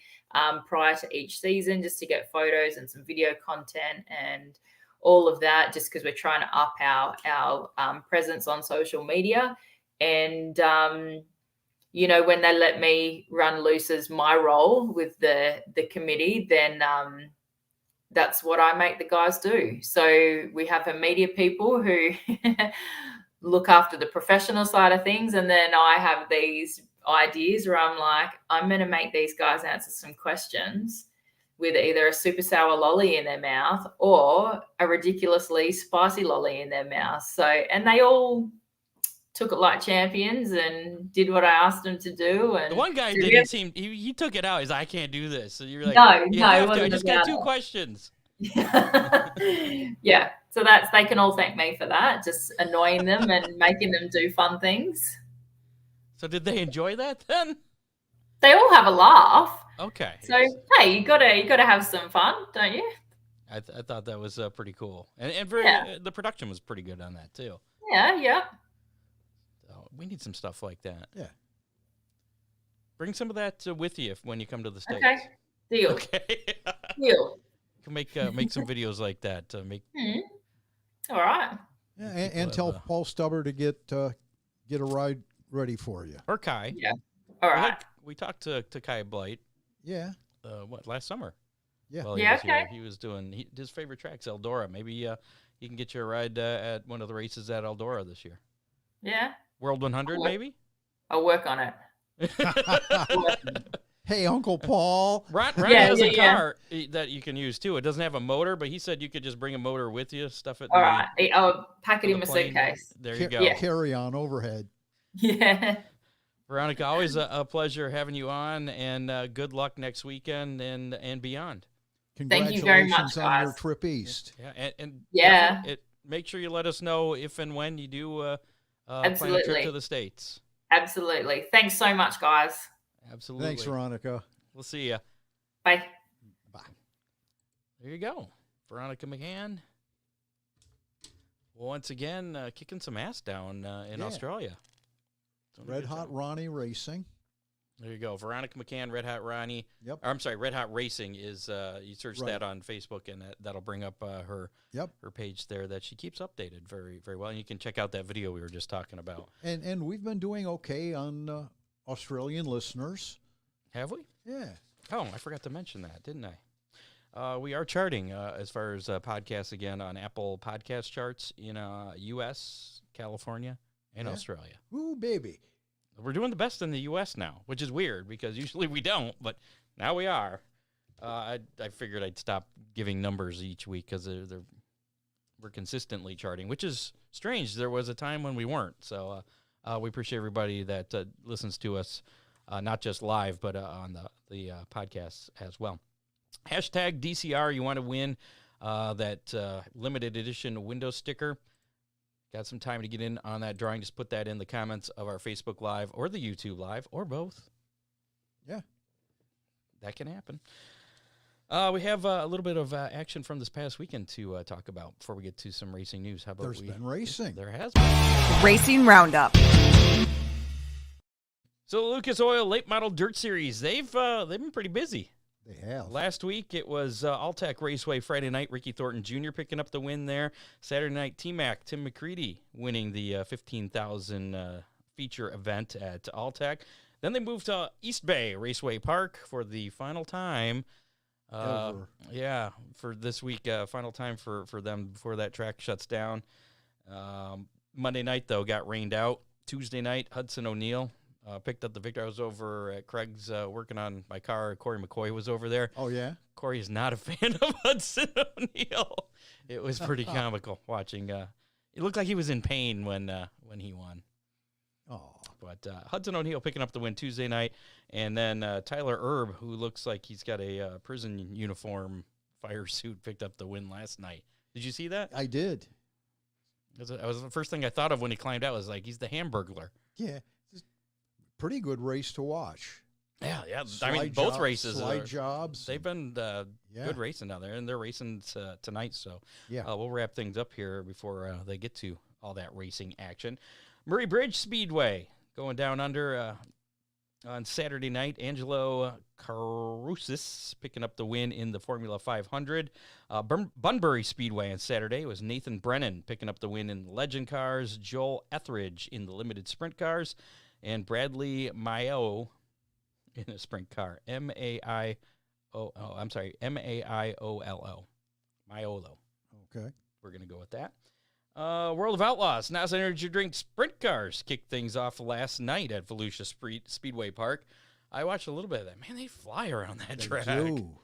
prior to each season just to get photos and some video content and all of that, just because we're trying to up our presence on social media. And when they let me run loose as my role with the committee, then that's what I make the guys do. So we have a media people who look after the professional side of things. And then I have these ideas where I'm like, I'm going to make these guys answer some questions with either a super sour lolly in their mouth or a ridiculously spicy lolly in their mouth. So, and they all took it like champions and did what I asked them to do. And the one guy didn't seem, he took it out. He's like, I can't do this. So you're like, no, I just got two questions. Yeah. So they can all thank me for that, just annoying them and making them do fun things. So did they enjoy that then? They all have a laugh. Okay. So, hey, you gotta have some fun, don't you? I thought that was pretty cool. And the production was pretty good on that too. Yeah. We need some stuff like that. Yeah. Bring some of that with you when you come to the States. Okay. Deal. Okay. Deal. You can make some videos like that. All right. Yeah, and tell Paul Stubber to get a ride ready for you. Or Kai. Yeah. All right. We talked to Kai Blight. Yeah. Last summer? Yeah. Well, he was doing his favorite track's Eldora. Maybe he can get you a ride at one of the races at Eldora this year. Yeah. World 100, maybe? I'll work on it. Hey, Uncle Paul. Ron has a car that you can use, too. It doesn't have a motor, but he said you could just bring a motor with you, stuff it. All right. I'll pack it in my suitcase. There you go. Yeah. Carry on overhead. Yeah. Veronica, always a pleasure having you on, and good luck next weekend and beyond. Congratulations. Thank you very much, on your trip east. Yeah, and make sure you let us know if and when you do plan a trip to the States. Absolutely. Thanks so much, guys. Absolutely. Thanks, Veronica. We'll see you. Bye. Bye. There you go. Veronica McCann. Once again, kicking some ass down in Australia. Red Hot Ronnie Racing. There you go. Veronica McCann, Red Hot Ronnie. Yep. Or, I'm sorry, Red Hot Racing is, you search that on Facebook, and that'll bring up her page there that she keeps updated very, very well. And you can check out that video we were just talking about. And we've been doing okay on Australian listeners. Have we? Yeah. Oh, I forgot to mention that, didn't I? We are charting as far as podcasts again on Apple Podcast charts in U.S., California, and Australia. Ooh, baby. We're doing the best in the U.S. now, which is weird because usually we don't, but now we are. I figured I'd stop giving numbers each week because we're consistently charting, which is strange. There was a time when we weren't. So we appreciate everybody that listens to us, not just live, but on the podcasts as well. Hashtag DCR, you want to win that limited edition window sticker. Got some time to get in on that drawing. Just put that in the comments of our Facebook Live or the YouTube Live or both. Yeah. That can happen. We have a little bit of action from this past weekend to talk about before we get to some racing news. How about There's been racing. There has been. Racing Roundup. So the Lucas Oil Late Model Dirt Series, they've been pretty busy. They have. Last week, it was Alltech Raceway Friday night. Ricky Thornton Jr. picking up the win there. Saturday night, T-Mac, Tim McCready winning the 15,000 feature event at Alltech. Then they moved to East Bay Raceway Park for the final time ever. Yeah, for this week, final time for them before that track shuts down. Monday night, though, got rained out. Tuesday night, Hudson O'Neill picked up the victory. I was over at Craig's working on my car. Corey McCoy was over there. Oh, yeah? Corey is not a fan of Hudson O'Neill. It was pretty comical watching. It looked like he was in pain when he won. Oh. But Hudson O'Neill picking up the win Tuesday night. And then Tyler Erb, who looks like he's got a prison uniform fire suit, picked up the win last night. Did you see that? I did. That was the first thing I thought of when he climbed out. Was like, he's the Hamburglar. Yeah. Pretty good race to watch. Yeah. Slide I mean, both job- races. Slide jobs. They've been Yeah. good racing down there, and they're racing tonight. So Yeah. we'll wrap things up here before they get to all that racing action. Murray Bridge Speedway going down under on Saturday night. Angelo Carusis picking up the win in the Formula 500. Bunbury Speedway on Saturday was Nathan Brennan picking up the win in the Legend Cars. Joel Etheridge in the Limited Sprint Cars. And Bradley Maio in a sprint car. M-A-I-O-L-O. Maiolo. Okay. We're going to go with that. World of Outlaws, NASA Energy Drink Sprint Cars kicked things off last night at Volusia Speedway Park. I watched a little bit of that. Man, they fly around that track. Do.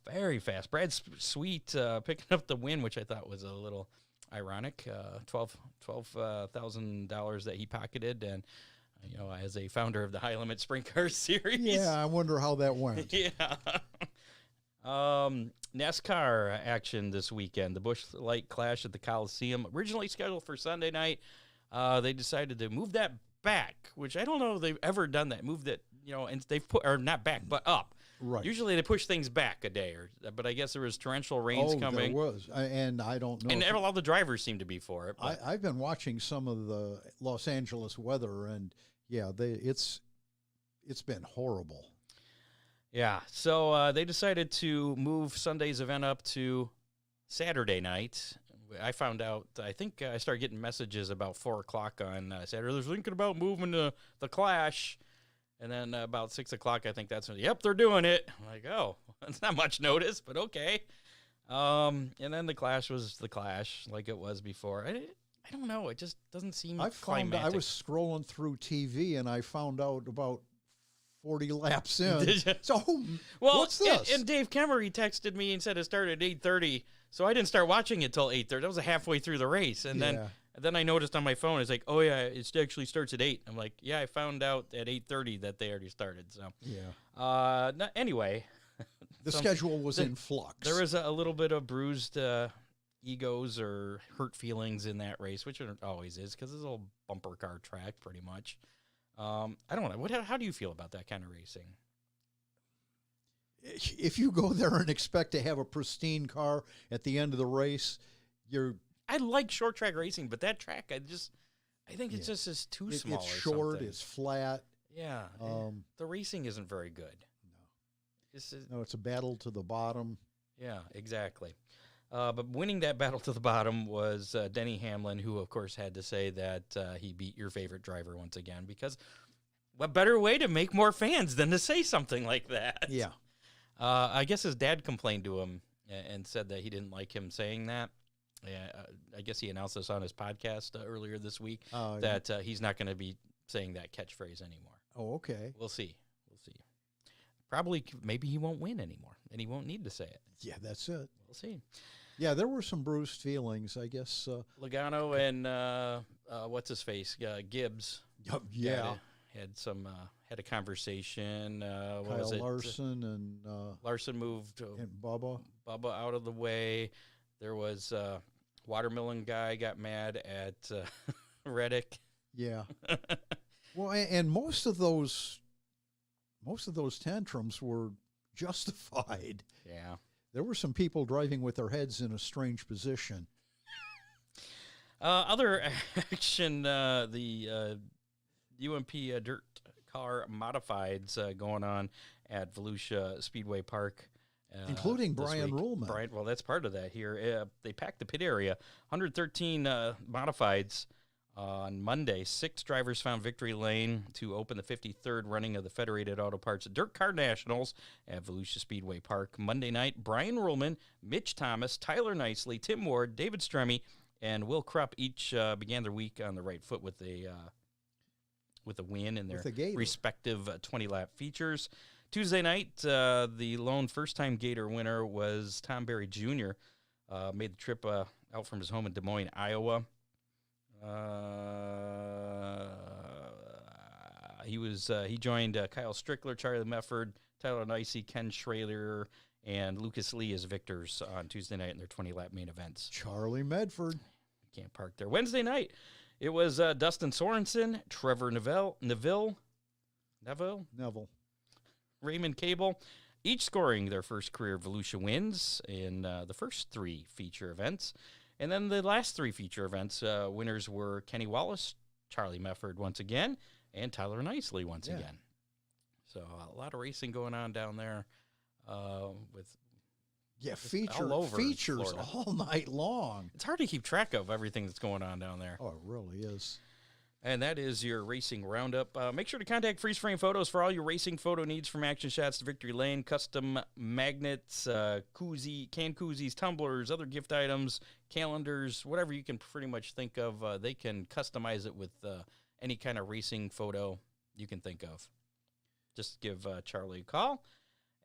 Very fast. Brad Sweet picking up the win, which I thought was a little ironic. $12,000 that he pocketed, and as a founder of the High Limit Sprint Car Series. Yeah, I wonder how that went. Yeah. NASCAR action this weekend. The Busch Light Clash at the Coliseum, originally scheduled for Sunday night. They decided to move that back, which I don't know if they've ever done that. Moved it, and they've put, or not back, but up. Right. Usually they push things back a day, but I guess there was torrential rains coming. There was, and I don't know. And all the drivers seem to be for it. I've been watching some of the Los Angeles weather, and yeah, it's been horrible. Yeah, so they decided to move Sunday's event up to Saturday night. I found out, I think I started getting messages about 4 o'clock on Saturday. They're thinking about moving to the Clash. And then about 6 o'clock, I think that's when, yep, they're doing it. I'm like, oh, that's not much notice, but okay. And then the Clash was the Clash like it was before. I don't know. It just doesn't seem climatic. I was scrolling through TV, and I found out about 40 laps in. Did you? So, well, what's this? And Dave Kemmery texted me and said it started at 8:30, so I didn't start watching it till 8:30. That was halfway through the race, and then I noticed on my phone, it's like, oh yeah, it actually starts at 8. I'm like, yeah, I found out at 8:30 that they already started. So yeah. Anyway, the schedule was in flux. There was a little bit of bruised egos or hurt feelings in that race, which it always is because it's a little bumper car track, pretty much. I don't know. How do you feel about that kind of racing? If you go there and expect to have a pristine car at the end of the race, I like short track racing, but that track, I think it's just is too small. It's short. Something. It's flat. Yeah. The racing isn't very good. No, it's a battle to the bottom. Yeah, exactly. But winning that battle to the bottom was Denny Hamlin, who, of course, had to say that he beat your favorite driver once again, because what better way to make more fans than to say something like that? Yeah. I guess his dad complained to him and said that he didn't like him saying that. I guess he announced this on his podcast earlier this week, that he's not going to be saying that catchphrase anymore. Oh, okay. We'll see. Probably, maybe he won't win anymore, and he won't need to say it. Yeah, that's it. We'll see. Yeah, there were some bruised feelings, I guess. Logano and what's his face, Gibbs. Yeah, had a conversation. Kyle Larson and Larson moved and Bubba out of the way. There was watermelon guy got mad at Reddick. Yeah. Well, and most of those tantrums were justified. Yeah. There were some people driving with their heads in a strange position. Other action, the UMP dirt car modifieds going on at Volusia Speedway Park. Including Brian Ruhlman. Well, that's part of that here. They packed the pit area. 113 modifieds On Monday, 6 drivers found victory lane to open the 53rd running of the Federated Auto Parts Dirt Car Nationals at Volusia Speedway Park. Monday night, Brian Ruhlman, Mitch Thomas, Tyler Nicely, Tim Ward, David Stremme, and Will Krupp each began their week on the right foot with a win in their respective 20-lap features. Tuesday night, the lone first-time Gator winner was Tom Berry Jr. Made the trip out from his home in Des Moines, Iowa. He joined Kyle Strickler, Charlie Mefford, Tyler Nicey, Ken Schrader, and Lucas Lee as victors on Tuesday night in their 20-lap main events. Charlie Medford. Can't park there. Wednesday night, it was Dustin Sorensen, Trevor Neville, Raymond Cable, each scoring their first career Volusia wins in the first 3 feature events. And then the last 3 feature events, winners were Kenny Wallace, Charlie Mefford once again, and Tyler Nicely once again. So a lot of racing going on down there with features all night long. It's hard to keep track of everything that's going on down there. Oh, it really is. And that is your racing roundup. Make sure to contact Freeze Frame Photos for all your racing photo needs, from action shots to victory lane, custom magnets, canned koozies, tumblers, other gift items, calendars, whatever you can pretty much think of. They can customize it with any kind of racing photo you can think of. Just give Charlie a call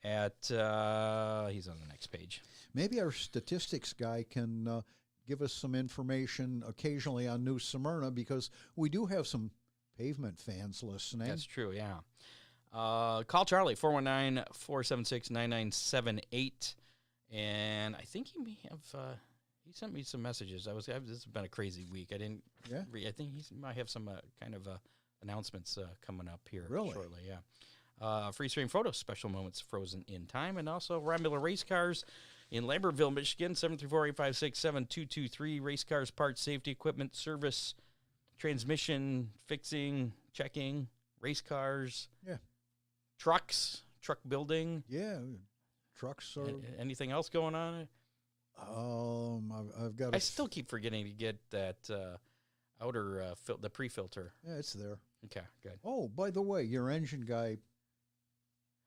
at, he's on the next page. Maybe our statistics guy can give us some information occasionally on New Smyrna, because we do have some pavement fans listening. That's true, yeah. Call Charlie, 419-476-9978. And I think he may have, he sent me some messages. This has been a crazy week. I didn't I think he might have some kind of announcements coming up here shortly, yeah. Free Stream Photos, special moments frozen in time, and also Romular Race Cars in Lambertville, Michigan, 734-856-7223. Race cars, parts, safety, equipment, service, transmission, fixing, checking, race cars, trucks, truck building. Yeah, trucks are... Anything else going on? I've got... I still keep forgetting to get that outer, the pre-filter. Yeah, it's there. Okay, good. Oh, by the way, your engine guy...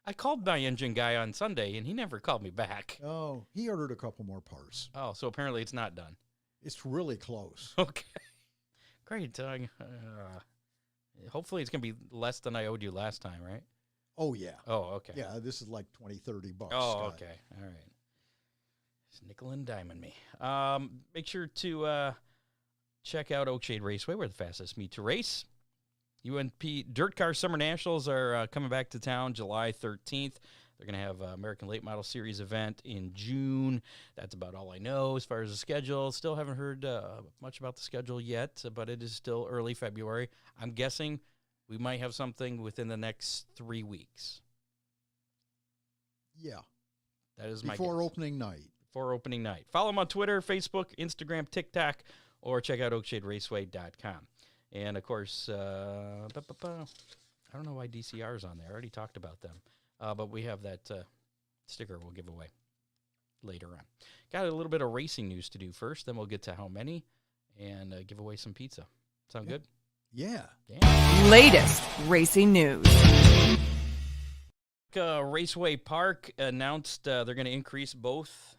I called my engine guy on Sunday, and he never called me back. Oh, he ordered a couple more parts. Oh, so apparently it's not done. It's really close. Okay. Great. Hopefully it's going to be less than I owed you last time, right? Oh, yeah. Oh, okay. Yeah, this is like $20-30. Oh, Scott. okay. All right. It's nickel and diming me. Make sure to check out Oakshade Raceway. We're the fastest meet to race. UNP Dirt Car Summer Nationals are coming back to town July 13th. They're going to have an American Late Model Series event in June. That's about all I know as far as the schedule. Still haven't heard much about the schedule yet, but it is still early February. I'm guessing we might have something within the next 3 weeks. Yeah. That is my guess. Before opening night. Before opening night. Follow them on Twitter, Facebook, Instagram, TikTok, or check out oakshaderaceway.com. And, of course, I don't know why DCR's on there. I already talked about them. But we have that sticker we'll give away later on. Got a little bit of racing news to do first. Then we'll get to how many and give away some pizza. Sound good? Yeah. Latest racing news. Raceway Park announced they're going to increase both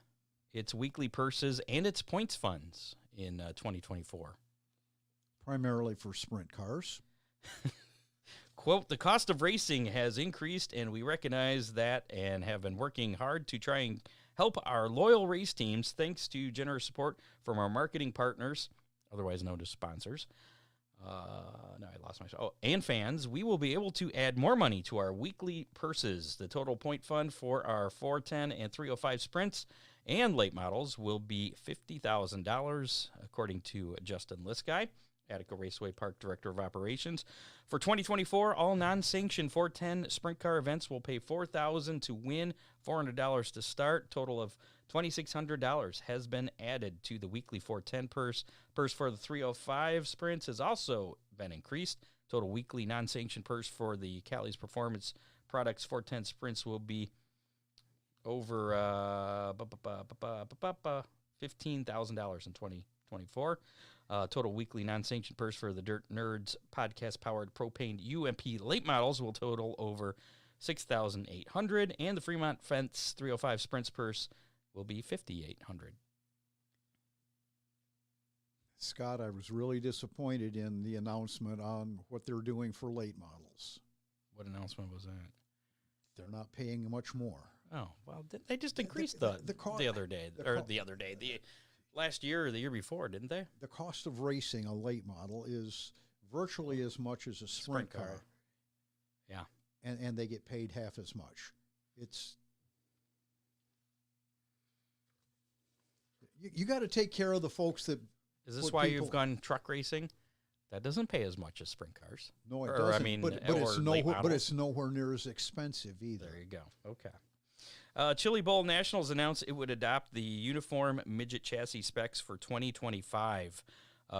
its weekly purses and its points funds in 2024. Primarily for sprint cars. Quote, the cost of racing has increased, and we recognize that and have been working hard to try and help our loyal race teams, thanks to generous support from our marketing partners, otherwise known as sponsors. And fans. We will be able to add more money to our weekly purses. The total point fund for our 410 and 305 sprints and late models will be $50,000, according to Justin Liskey, Attica Raceway Park Director of Operations. For 2024, all non-sanctioned 410 sprint car events will pay $4,000 to win, $400 to start. Total of $2,600 has been added to the weekly 410 purse. Purse for the 305 sprints has also been increased. Total weekly non-sanctioned purse for the Callie's Performance Products 410 sprints will be over $15,000 in 2024. Total weekly non-sanctioned purse for the Dirt Nerds podcast-powered propane UMP late models will total over $6,800, and the Fremont Fence 305 Sprints purse will be $5,800. Scott, I was really disappointed in the announcement on what they're doing for late models. What announcement was that? They're not paying much more. Oh, well, they just increased the other day, the last year or the year before, didn't they? The cost of racing a late model is virtually as much as a sprint car. Yeah. And they get paid half as much. You got to take care of the folks that. Is this why you've gone truck racing? That doesn't pay as much as sprint cars. No, it doesn't. I mean, but it's nowhere near as expensive either. There you go. Okay. Chili Bowl Nationals announced it would adopt the uniform midget chassis specs for 2025.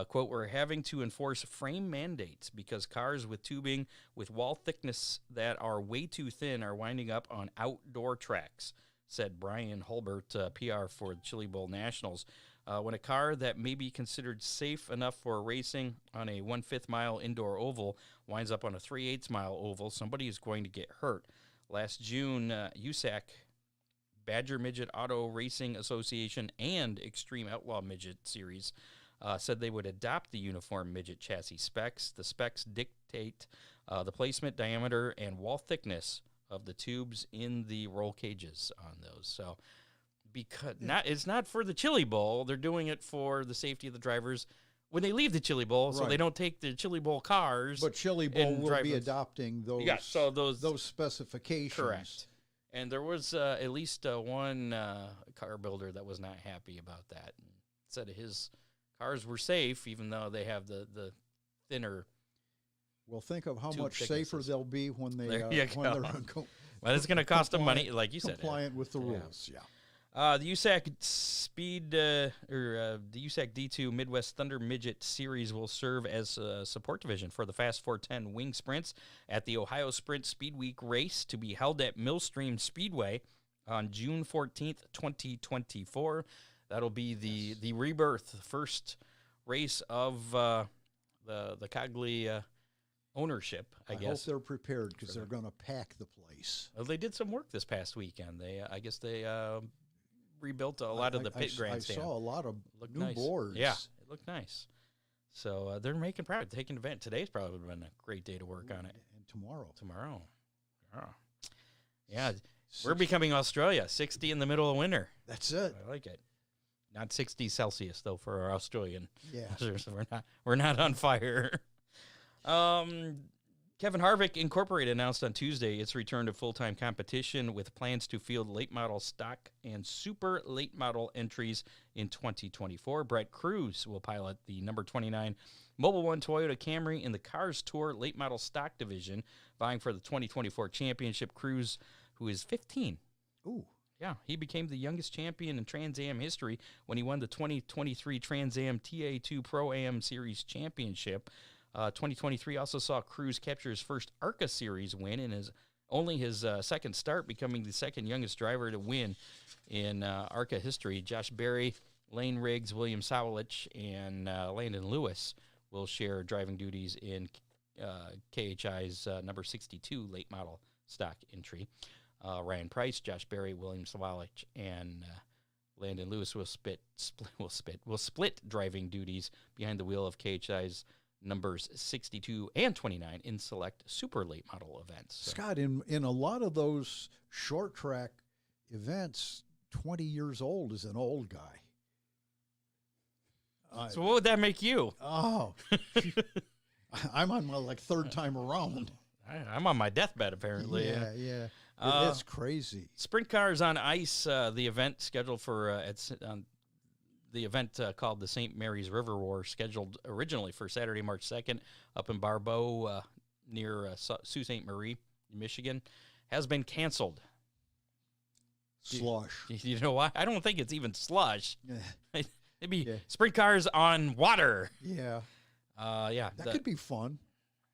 Quote, we're having to enforce frame mandates because cars with tubing with wall thickness that are way too thin are winding up on outdoor tracks, said Brian Hulbert, PR for the Chili Bowl Nationals. When a car that may be considered safe enough for racing on a 1/5 mile indoor oval winds up on a 3/8 mile oval, somebody is going to get hurt. Last June, USAC, Badger Midget Auto Racing Association, and Extreme Outlaw Midget Series said they would adopt the uniform midget chassis specs. The specs dictate the placement, diameter, and wall thickness of the tubes in the roll cages on those. So, because it's not for the Chili Bowl, they're doing it for the safety of the drivers when they leave the Chili Bowl, so they don't take the Chili Bowl cars. But Chili Bowl will be adopting those. Yeah, so those specifications. Correct. And there was at least one car builder that was not happy about that. And said his cars were safe, even though they have the thinner. Well, think of how much safer they'll be when they're well, it's going to cost them money, like you said. Compliant with the rules, yeah. The USAC the USAC D2 Midwest Thunder Midget Series will serve as a support division for the Fast 410 Wing Sprints at the Ohio Sprint Speed Week race to be held at Millstream Speedway on June 14th, 2024. That'll be the rebirth, the first race of the Cogley ownership, I guess. I hope they're prepared because they're going to pack the place. Well, they did some work this past weekend. I guess they rebuilt a lot of the pit grandstand. I saw a lot of new boards. Yeah, it looked nice. So they're making progress, taking advantage. Today's probably been a great day to work on it. And tomorrow. Yeah, we're becoming Australia, 60 in the middle of winter. That's it. I like it. Not 60 Celsius, though, for our Australian. Yeah. We're not on fire. Kevin Harvick Incorporated announced on Tuesday its return to full-time competition with plans to field late model stock and super late model entries in 2024. Brett Cruz will pilot the number 29 Mobil 1 Toyota Camry in the Cars Tour late model stock division, vying for the 2024 championship. Cruz, who is 15. Ooh. Yeah, he became the youngest champion in Trans Am history when he won the 2023 Trans Am TA2 Pro Am Series Championship. 2023 also saw Cruz capture his first ARCA Series win in his second start, becoming the second youngest driver to win in ARCA history. Josh Berry, Lane Riggs, William Sawalich, and Landon Lewis will share driving duties in KHI's number 62 late model stock entry. Ryan Price, Josh Berry, William Sawalich, and Landon Lewis will split driving duties behind the wheel of KHI's numbers 62 and 29 in select super late model events. So. Scott, in a lot of those short track events, 20 years old is an old guy. So what would that make you? Oh, I'm on my third time around. I'm on my deathbed, apparently. Yeah. It's crazy. Sprint cars on ice, the event scheduled for the event called the St. Mary's River War, scheduled originally for Saturday, March 2nd, up in Barbeau near Sault Ste. Marie, Michigan, has been canceled. Slush. You know why? I don't think it's even slush. It'd be sprint cars on water. Yeah. That could be fun.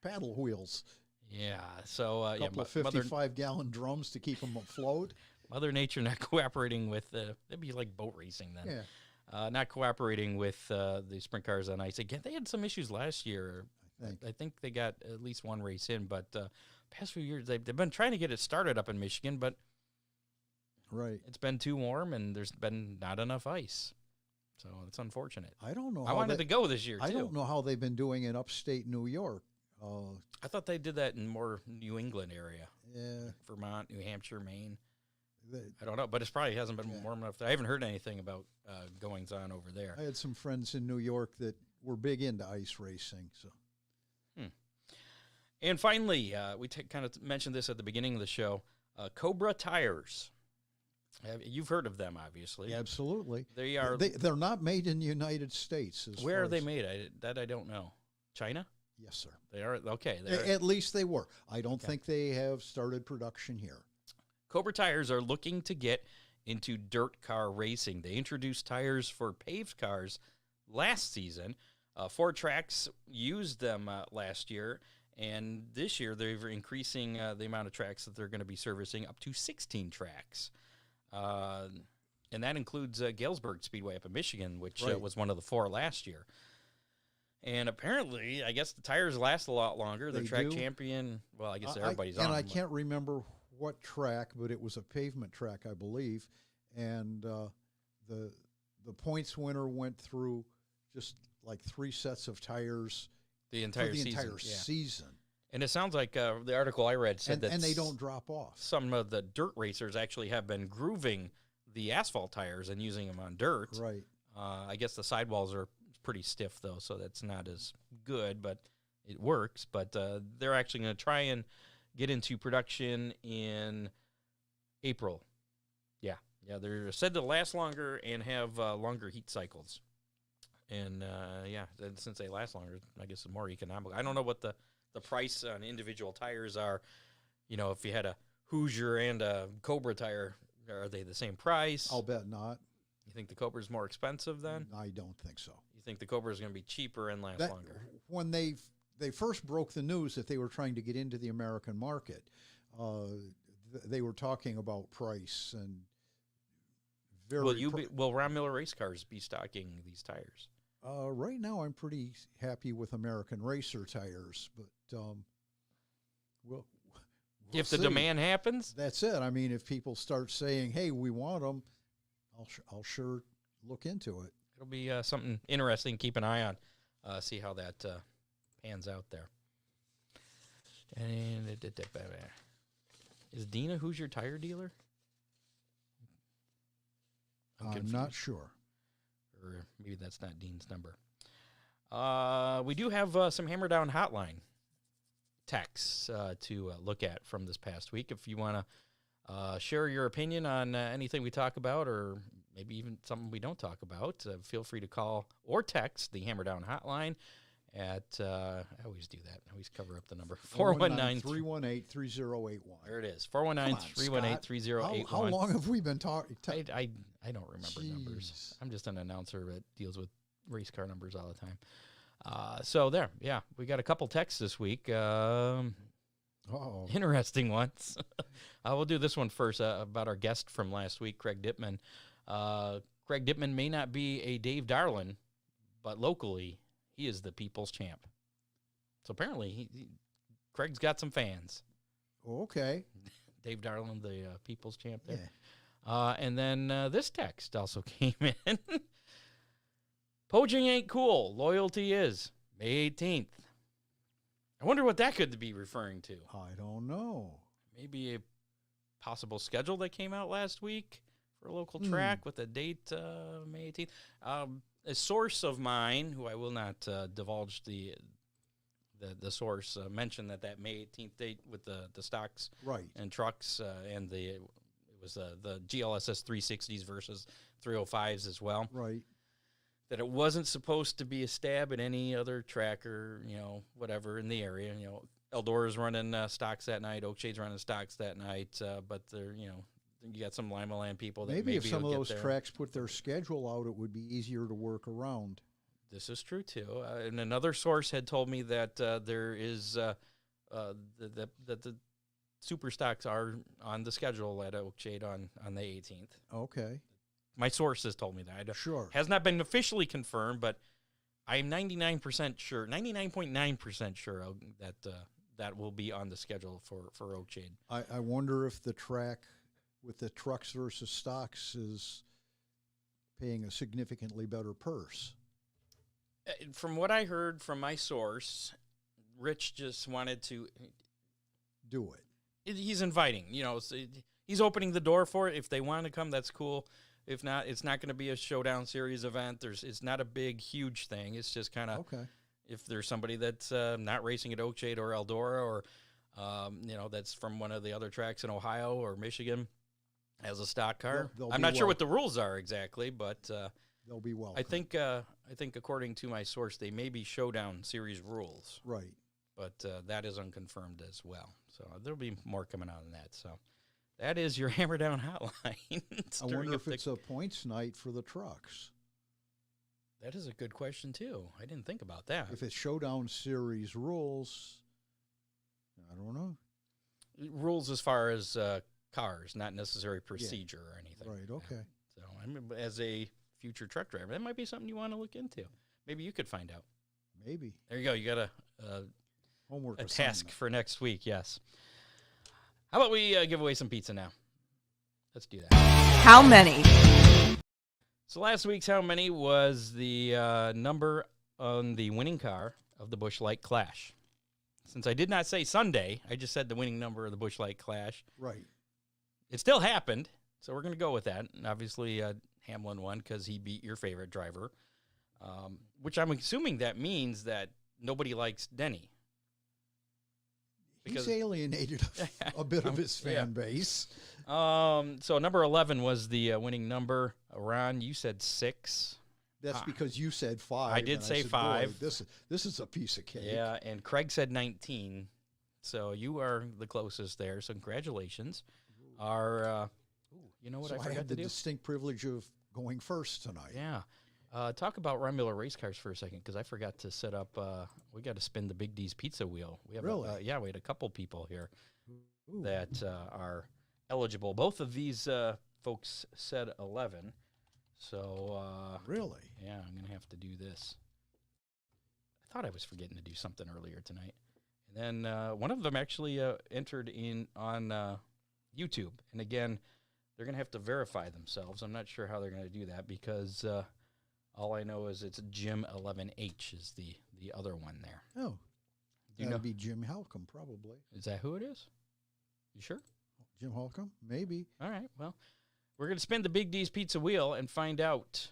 Paddle wheels. Yeah. So a couple of 55-gallon drums to keep them afloat. Mother Nature not cooperating with it'd be like boat racing then. Yeah. not cooperating with the sprint cars on ice. Again, they had some issues last year. I think they got at least one race in, but past few years they've been trying to get it started up in Michigan, but it's been too warm and there's been not enough ice. So it's unfortunate. I don't know. I wanted to go this year, too. I don't know how they've been doing in upstate New York. I thought they did that in more New England area. Yeah. Vermont, New Hampshire, Maine. I don't know, but it probably hasn't been warm enough. I haven't heard anything about goings-on over there. I had some friends in New York that were big into ice racing. So, And finally, we kind of mentioned this at the beginning of the show, Cobra Tires. You've heard of them, obviously. Absolutely. They are. They're not made in the United States. Where are they made? I don't know. China? Yes, sir. They are? Okay. At least they were. I don't think they have started production here. Cobra Tires are looking to get into dirt car racing. They introduced tires for paved cars last season. 4 tracks used them last year, and this year they're increasing the amount of tracks that they're going to be servicing up to 16 tracks. And that includes Galesburg Speedway up in Michigan, which was one of the 4 last year. And apparently, I guess the tires last a lot longer. The track champion, well, I guess everybody's on. And I can't remember what track, but it was a pavement track, I believe. And the points winner went through just like 3 sets of tires the entire season. And it sounds like the article I read said that... And they don't drop off. Some of the dirt racers actually have been grooving the asphalt tires and using them on dirt. Right. I guess the sidewalls are pretty stiff, though, so that's not as good, but it works. But they're actually going to try and get into production in April. Yeah, they're said to last longer and have longer heat cycles. And, since they last longer, I guess it's more economical. I don't know what the price on individual tires are. You know, if you had a Hoosier and a Cobra tire, are they the same price? I'll bet not. You think the Cobra's more expensive then? I don't think so. You think the Cobra is going to be cheaper and last longer? When they first broke the news that they were trying to get into the American market, they were talking about price and will Ron Miller Race Cars be stocking these tires? Right now, I'm pretty happy with American Racer tires, but we'll if see. The demand happens, that's it. I mean, if people start saying, "Hey, we want them," I'll sure look into it. It'll be something interesting. Keep an eye on. See how that pans out there. And is Dina Hoosier tire dealer? I'm not sure. Or maybe that's not Dean's number. We do have some Hammer Down Hotline texts to look at from this past week. If you want to share your opinion on anything we talk about, or maybe even something we don't talk about, feel free to call or text the Hammer Down Hotline at, I always do that. I always cover up the number. 419-318-3081. There it is. 419-318-3081. How long have we been talking? I don't remember numbers. I'm just an announcer that deals with race car numbers all the time. So there, yeah, we got a couple texts this week. Interesting ones. We'll do this one first about our guest from last week, Craig Dittman. Craig Dittman may not be a Dave Darlin, but locally, he is the people's champ. So apparently, Craig's got some fans. Okay. Dave Darlin, the people's champ there. Yeah. And then this text also came in. Poaching ain't cool. Loyalty is. May 18th. I wonder what that could be referring to. I don't know. Maybe a possible schedule that came out last week for a local track with a date May 18th. A source of mine, who I will not divulge the source, mentioned that May 18th date with the stocks and trucks and it was the GLSS 360s versus 305s as well. Right. That it wasn't supposed to be a stab at any other tracker, whatever in the area. Eldora's running stocks that night, Oakshade's running stocks that night, but they're, you got some Lima Land people that maybe if some of those there. tracks put their schedule out, it would be easier to work around. This is true too. And another source had told me that there is that the super stocks are on the schedule at Oakshade on the 18th. Okay. My sources told me that. Sure. Has not been officially confirmed, but I'm 99% sure, 99.9% sure that will be on the schedule for Oakshade. I wonder if the track with the trucks versus stocks is paying a significantly better purse. From what I heard from my source, Rich just wanted to do it. He's inviting, so he's opening the door for it. If they want to come, that's cool. If not, it's not going to be a Showdown Series event. It's not a big, huge thing. It's just kind of if there's somebody that's not racing at Oakshade or Eldora or, that's from one of the other tracks in Ohio or Michigan as a stock car. I'm not sure what the rules are exactly, but they'll be welcome. I think according to my source, they may be Showdown Series rules. Right. But that is unconfirmed as well. So there'll be more coming out on that. So that is your Hammer Down hotline. I wonder if it's a points night for the trucks. That is a good question, too. I didn't think about that. If it's Showdown Series rules, I don't know. Rules as far as cars, not necessary procedure or anything. Right, okay. So as a future truck driver, that might be something you want to look into. Maybe you could find out. Maybe. There you go. You got a homework task for next week, yes. How about we give away some pizza now? Let's do that. How many? So last week's How Many was the number on the winning car of the Busch Light Clash. Since I did not say Sunday, I just said the winning number of the Busch Light Clash. Right. It still happened, so we're going to go with that. And obviously, Hamlin won because he beat your favorite driver, which I'm assuming that means that nobody likes Denny. He's alienated a bit of his fan base. So number 11 was the winning number. Ron, you said 6. That's because you said 5. I did say 5. This is a piece of cake. Yeah, and Craig said 19. So you are the closest there. So congratulations. You know what I forgot I had to the do? distinct privilege of going first tonight. Yeah. Talk about Ryan race cars for a second, because I forgot to set up. We got to spin the Big D's pizza wheel. We have really? We had a couple people here that are eligible. Both of these folks said 11. So really, yeah, I'm gonna have to do this. I thought I was forgetting to do something earlier tonight, and then one of them actually entered in on YouTube. And again, they're gonna have to verify themselves. I'm not sure how they're gonna do that because. All I know is it's Jim 11H is the other one there. Oh, that'd be Jim Halcomb, probably. Is that who it is? You sure? Jim Halcomb? Maybe. All right, well, we're going to spin the Big D's Pizza Wheel and find out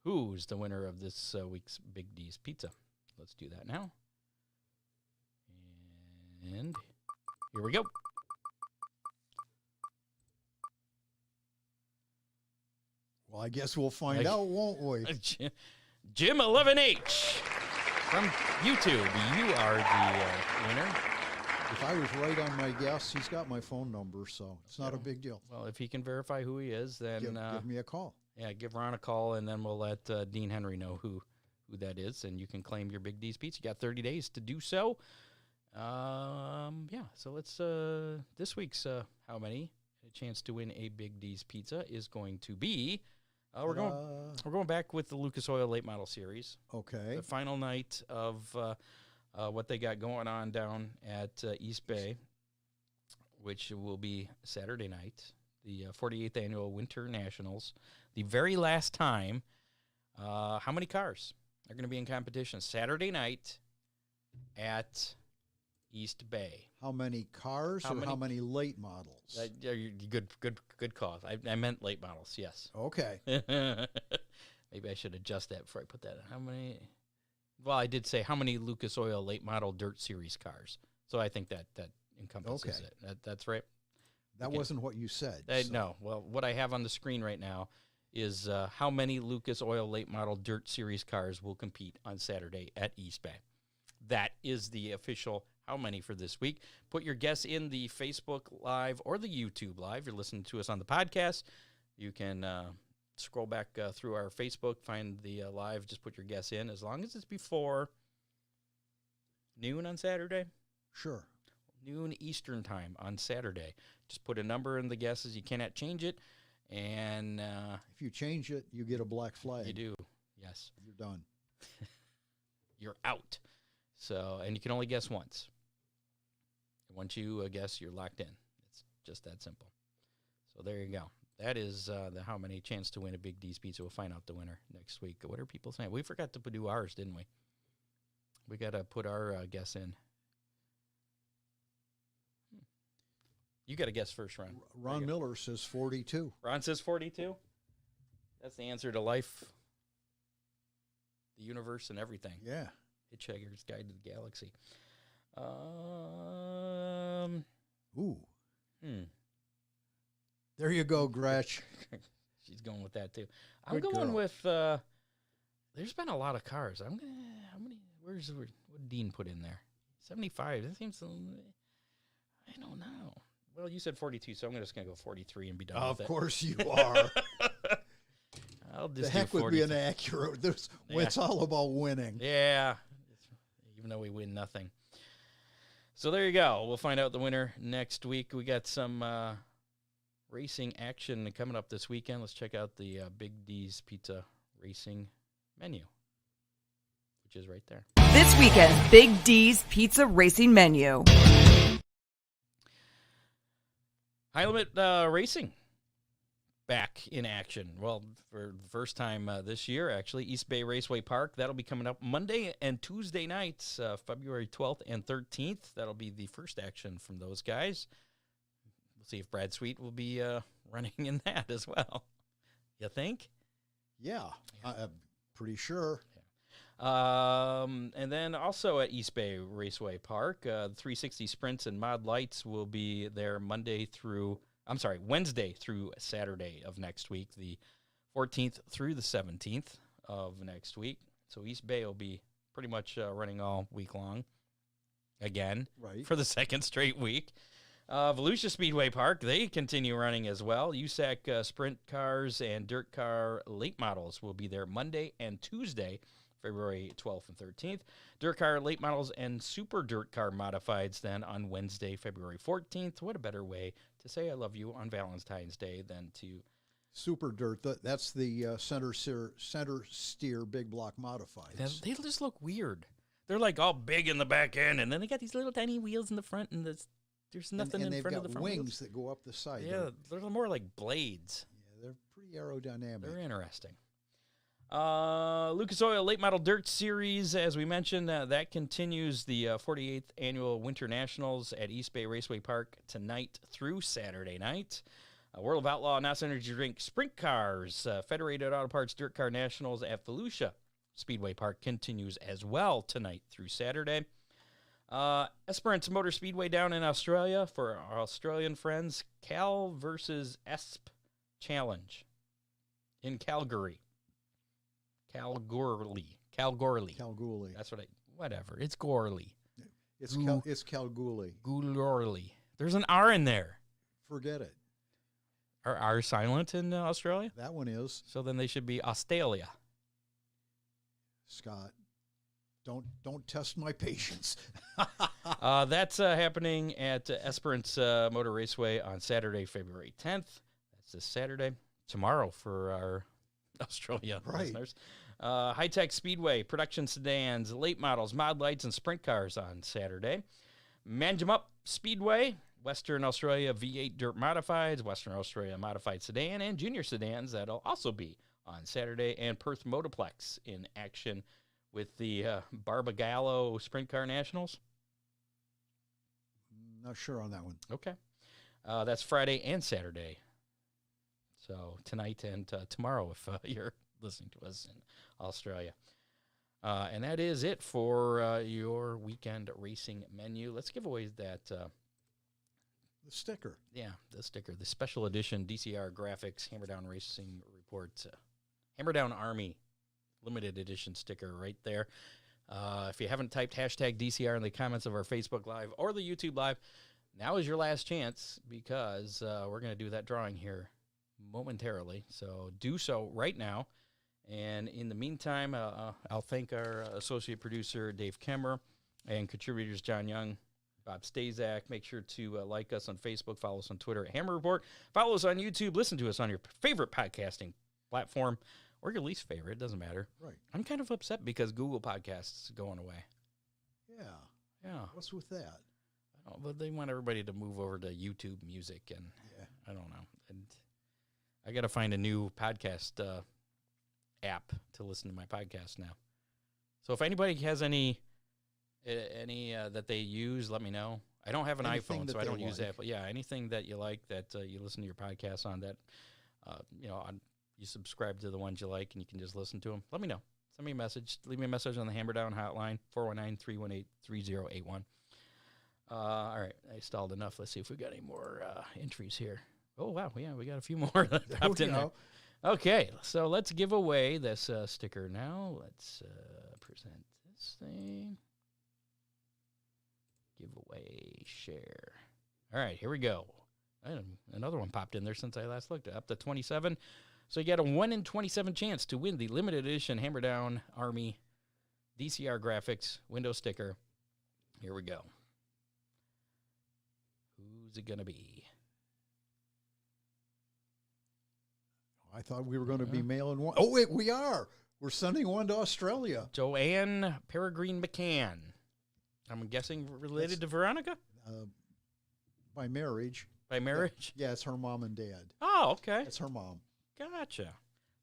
who's the winner of this week's Big D's Pizza. Let's do that now. And here we go. Well, I guess we'll find out, won't we? Jim 11H from YouTube. You are the winner. If I was right on my guess, he's got my phone number, so it's not a big deal. Well, if he can verify who he is, then give me a call. Yeah, give Ron a call, and then we'll let Dean Henry know who that is, and you can claim your Big D's Pizza. You got 30 days to do so. So let's this week's How Many? A chance to win a Big D's Pizza is going to be. We're going back with the Lucas Oil Late Model Series. Okay. The final night of what they got going on down at East Bay, which will be Saturday night, the 48th Annual Winter Nationals. The very last time, how many cars are going to be in competition Saturday night at East Bay? How many cars how many late models? Good call. I meant late models, yes. Okay. Maybe I should adjust that before I put that in. How many? Well, I did say how many Lucas Oil late model dirt series cars. So I think that encompasses it. That's right. That wasn't what you said. No. Well, what I have on the screen right now is how many Lucas Oil late model dirt series cars will compete on Saturday at East Bay. That is the official how many for this week. Put your guess in the Facebook Live or the YouTube Live. You're listening to us on the podcast. You can scroll back through our Facebook, find the live, just put your guess in, as long as it's before noon on Saturday. Sure. Noon Eastern time on Saturday. Just put a number in the guesses. You cannot change it. And if you change it, you get a black flag. you do, yes. You're done. You're out. So, and you can only guess once. Once you guess, you're locked in. It's just that simple. So there you go. That is the How Many chance to win a Big D's Pizza. We'll find out the winner next week. What are people saying? We forgot to do ours, didn't we? We got to put our guess in. You got to guess first, Ron. Ron Miller says 42. Ron says 42. That's the answer to life, the universe, and everything. Yeah. Hitchhiker's Guide to the Galaxy. Ooh. There you go, Gretch. She's going with that too. I'm Good going girl. with. There's been a lot of cars. I'm gonna. How many? What did Dean put in there? 75. That seems. I don't know. Well, you said 42, so I'm just gonna go 43 and be done with it. Of course you are. I'll The just heck do would 42. be inaccurate. Yeah. It's all about winning. Yeah, even though we win nothing. So there you go. We'll find out the winner next week. We got some racing action coming up this weekend. Let's check out the Big D's Pizza racing menu, which is right there. This weekend's Big D's Pizza Racing Menu. High Limit Racing back in action. Well, for the first time this year, actually, East Bay Raceway Park. That'll be coming up Monday and Tuesday nights, February 12th and 13th. That'll be the first action from those guys. We'll see if Brad Sweet will be running in that as well. You think? Yeah, I'm pretty sure. And then also at East Bay Raceway Park, the 360 Sprints and Mod Lights will be there Wednesday through Saturday of next week, the 14th through the 17th of next week. So East Bay will be pretty much running all week long again, Right. for the second straight week. Volusia Speedway Park, they continue running as well. USAC sprint cars and dirt car late models will be there Monday and Tuesday, February 12th and 13th. Dirt car late models and super dirt car modifieds then on Wednesday, February 14th. What a better way to say I love you on Valentine's Day than to... Super Dirt. That's the center steer big block modifieds. They just look weird. They're like all big in the back end, and then they got these little tiny wheels in the front, and there's nothing and in front of the they've front got wings wheels. that go up the side. Yeah, they're more like blades. Yeah, they're pretty aerodynamic. They're interesting. Lucas Oil Late Model Dirt Series, as we mentioned, that continues the 48th Annual Winter Nationals at East Bay Raceway Park tonight through Saturday night. World of Outlaw NOS Energy Drink Sprint Cars, Federated Auto Parts Dirt Car Nationals at Volusia Speedway Park continues as well tonight through Saturday. Esperance Motor Speedway down in Australia for our Australian friends. Cal versus Esp Challenge in Calgary. Kalgoorlie. That's whatever. It's Gorley. It's Kalgoorlie. Goorley. There's an R in there. Forget it. Are R silent in Australia? That one is. So then they should be Australia. Scott, don't test my patience. That's happening at Esperance Motor Raceway on Saturday, February 10th. That's this Saturday. Tomorrow for our Australia listeners. High-Tech Speedway, production sedans, late models, mod lights, and sprint cars on Saturday. Manjimup Speedway, Western Australia V8 Dirt Modifieds, Western Australia Modified Sedan, and Junior Sedans. That'll also be on Saturday. And Perth Motoplex in action with the Barbagallo Sprint Car Nationals. Not sure on that one. Okay. That's Friday and Saturday. So tonight and tomorrow if you're listening to us in Australia. And that is it for your weekend racing menu. Let's give away that... The sticker. Yeah, the sticker. The special edition DCR Graphics Hammerdown Racing Report. Hammerdown Army limited edition sticker right there. If you haven't typed hashtag DCR in the comments of our Facebook Live or the YouTube Live, now is your last chance because we're going to do that drawing here momentarily. So do so right now. And in the meantime, I'll thank our associate producer, Dave Kemmer, and contributors John Young, Bob Stazak. Make sure to like us on Facebook, follow us on Twitter at Hammer Report, follow us on YouTube, listen to us on your favorite podcasting platform or your least favorite. It doesn't matter. Right. I'm kind of upset because Google Podcasts is going away. Yeah. Yeah. What's with that? I don't, but they want everybody to move over to YouTube Music, and Yeah. I don't know. And I got to find a new podcast app to listen to my podcast now. So if anybody has any that they use, let me know. I don't have an Anything iPhone, that so I they don't use like. Apple. Yeah, anything that you like that you listen to your podcast on that, you subscribe to the ones you like and you can just listen to them. Let me know. Send me a message. Leave me a message on the Hammer Down hotline, 419-318-3081. All right, I stalled enough. Let's see if we got any more entries here. Oh, wow. Yeah, we got a few more that popped in there. Okay, so let's give away this sticker now. Let's present this thing. Giveaway, share. All right, here we go. Another one popped in there since I last looked. Up to 27. So you got a 1 in 27 chance to win the limited edition Hammer Down Army DCR graphics window sticker. Here we go. Who's it going to be? I thought we were going to be mailing one. Oh, wait, we are. We're sending one to Australia. Joanne Peregrine McCann. I'm guessing related to Veronica? By marriage. By marriage? Yeah, it's her mom and dad. Oh, okay. It's her mom. Gotcha.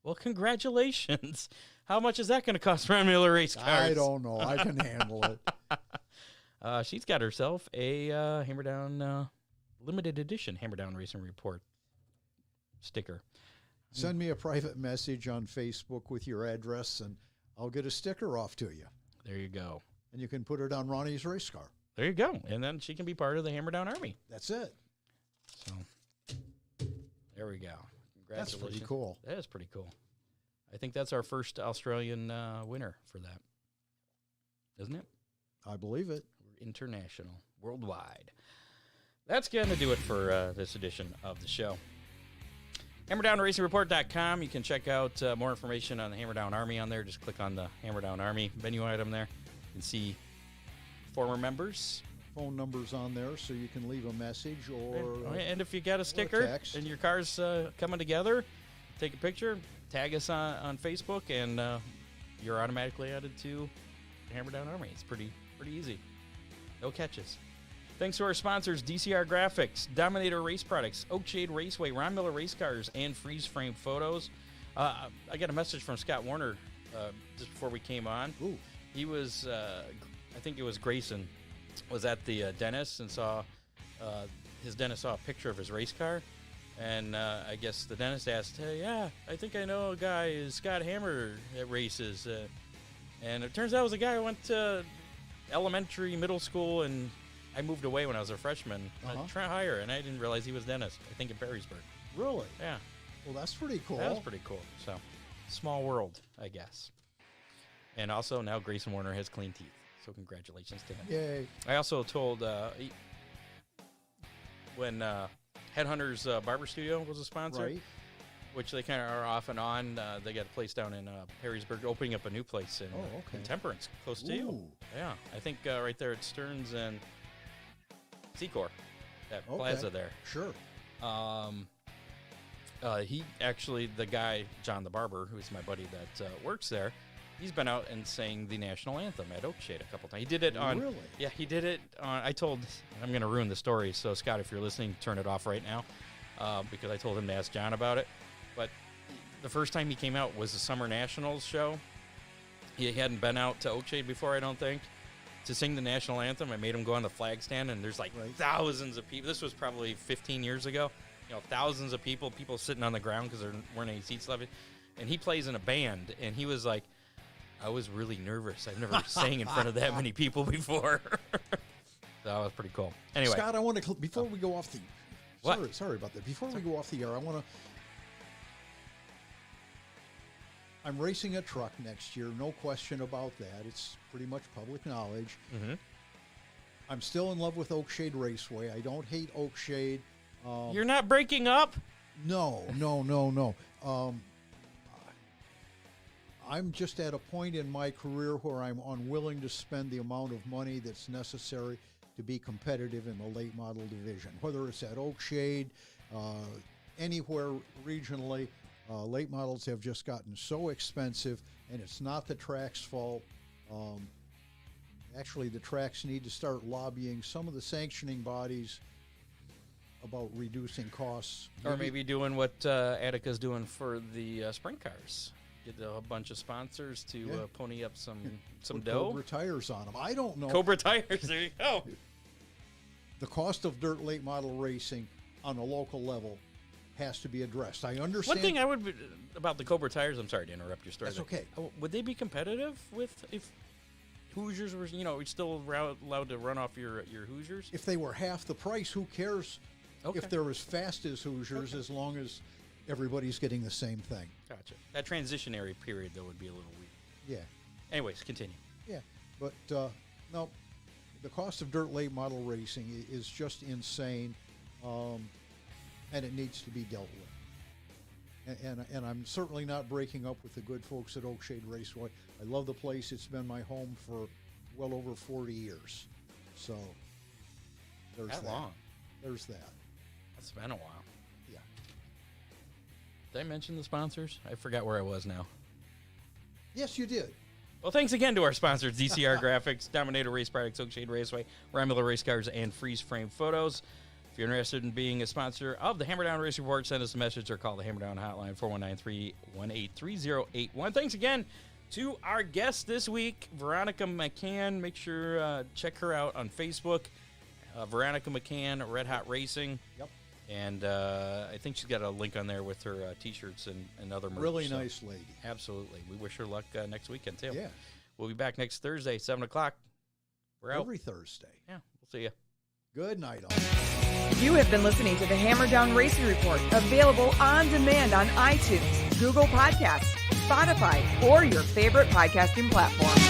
Well, congratulations. How much is that going to cost Ron Miller race cars? I don't know. I can handle it. She's got herself a Hammer Down limited edition Hammer Down Racing Report sticker. Send me a private message on Facebook with your address, and I'll get a sticker off to you. There you go. And you can put it on Ronnie's race car. There you go. And then she can be part of the Hammer Down Army. That's it. So there we go. That's Congratulations. pretty cool. That is pretty cool. I think that's our first Australian winner for that. Isn't it? I believe it. We're international, worldwide. That's going to do it for this edition of the show. HammerdownRacingReport.com. You can check out more information on the Hammer Down Army on there. Just click on the Hammer Down Army menu item there. You can see former members. Phone numbers on there so you can leave a message or... And if you got a sticker text. and your car's coming together, take a picture, tag us on Facebook, and you're automatically added to the Hammer Down Army. It's pretty easy. No catches. Thanks to our sponsors, DCR Graphics, Dominator Race Products, Oakshade Raceway, Ron Miller Race Cars, and Freeze Frame Photos. I got a message from Scott Warner just before we came on. Ooh. He was, I think it was Grayson, was at the dentist and saw, his dentist saw a picture of his race car. And I guess the dentist asked, hey, yeah, I think I know a guy, Scott Hammer, that races. And it turns out it was a guy who went to elementary, middle school, and I moved away when I was a freshman. Try higher, and I didn't realize he was dentist. I think in Perrysburg. Really? Yeah. Well, that's pretty cool. That was pretty cool. So, small world, I guess. And also, now Grayson Warner has clean teeth. So, congratulations to him. Yay. I also told when Headhunters Barber Studio was a sponsor, Right. which they kind of are off and on. They got a place down in Perrysburg, opening up a new place in Temperance, close to you. Ooh. Yeah, I think right there at Stearns and Secor, that plaza there. Sure. He actually, the guy, John the Barber, who's my buddy that works there, he's been out and sang the national anthem at Oakshade a couple times. He did it on... Really? Yeah, he did it on... I'm going to ruin the story, so Scott, if you're listening, turn it off right now, because I told him to ask John about it. But the first time he came out was the Summer Nationals show. He hadn't been out to Oakshade before, I don't think, to sing the national anthem. I made him go on the flag stand, and there's like thousands of people. This was probably 15 years ago. You know, thousands of people sitting on the ground because there weren't any seats left. And he plays in a band, and he was like, I was really nervous. I've never sang in front of that many people before. So that was pretty cool. Anyway. Scott, I want to, before we go off the... What? Sorry about that. Before we go off the air, I want to... I'm racing a truck next year, no question about that. It's pretty much public knowledge. Mm-hmm. I'm still in love with Oakshade Raceway. I don't hate Oakshade. You're not breaking up? No. I'm just at a point in my career where I'm unwilling to spend the amount of money that's necessary to be competitive in the late model division, whether it's at Oakshade, anywhere regionally. Late models have just gotten so expensive, and it's not the track's fault. Actually, the tracks need to start lobbying some of the sanctioning bodies about reducing costs. Or maybe doing what Attica's doing for the sprint cars. Get a bunch of sponsors to pony up some Put dough. Cobra tires on them. I don't know. Cobra tires, there you go. The cost of dirt late model racing on a local level has to be addressed. I understand. One thing I would about the Cobra tires, I'm sorry to interrupt your story. That's okay. Would they be competitive with if Hoosiers were, still allowed to run off your Hoosiers? If they were half the price, who cares if they're as fast as Hoosiers, as long as everybody's getting the same thing. Gotcha. That transitionary period, though, would be a little weird. Yeah. Anyways, continue. Yeah, but no, the cost of dirt late model racing is just insane, and it needs to be dealt with. And I'm certainly not breaking up with the good folks at Oakshade Raceway. I love the place. It's been my home for well over 40 years. So there's that. Long? There's that. That's been a while. Yeah. Did I mention the sponsors? I forgot where I was now. Yes, you did. Well, thanks again to our sponsors, DCR Graphics, Dominator Race Products, Oakshade Raceway, Romulo Race Cars, and Freeze Frame Photos. If you're interested in being a sponsor of the Hammerdown Race Report, send us a message or call the Hammerdown hotline, 419-318-3081. Thanks again to our guest this week, Veronica McCann. Make sure check her out on Facebook, Veronica McCann, Red Hot Racing. Yep. And I think she's got a link on there with her T-shirts and other merch. Really nice lady. Absolutely. We wish her luck next weekend, too. Yeah. We'll be back next Thursday, 7 o'clock. We're out. Every Thursday. Yeah, we'll see you. Good night, all. You have been listening to the Hammerdown Racing Report, available on demand on iTunes, Google Podcasts, Spotify, or your favorite podcasting platform.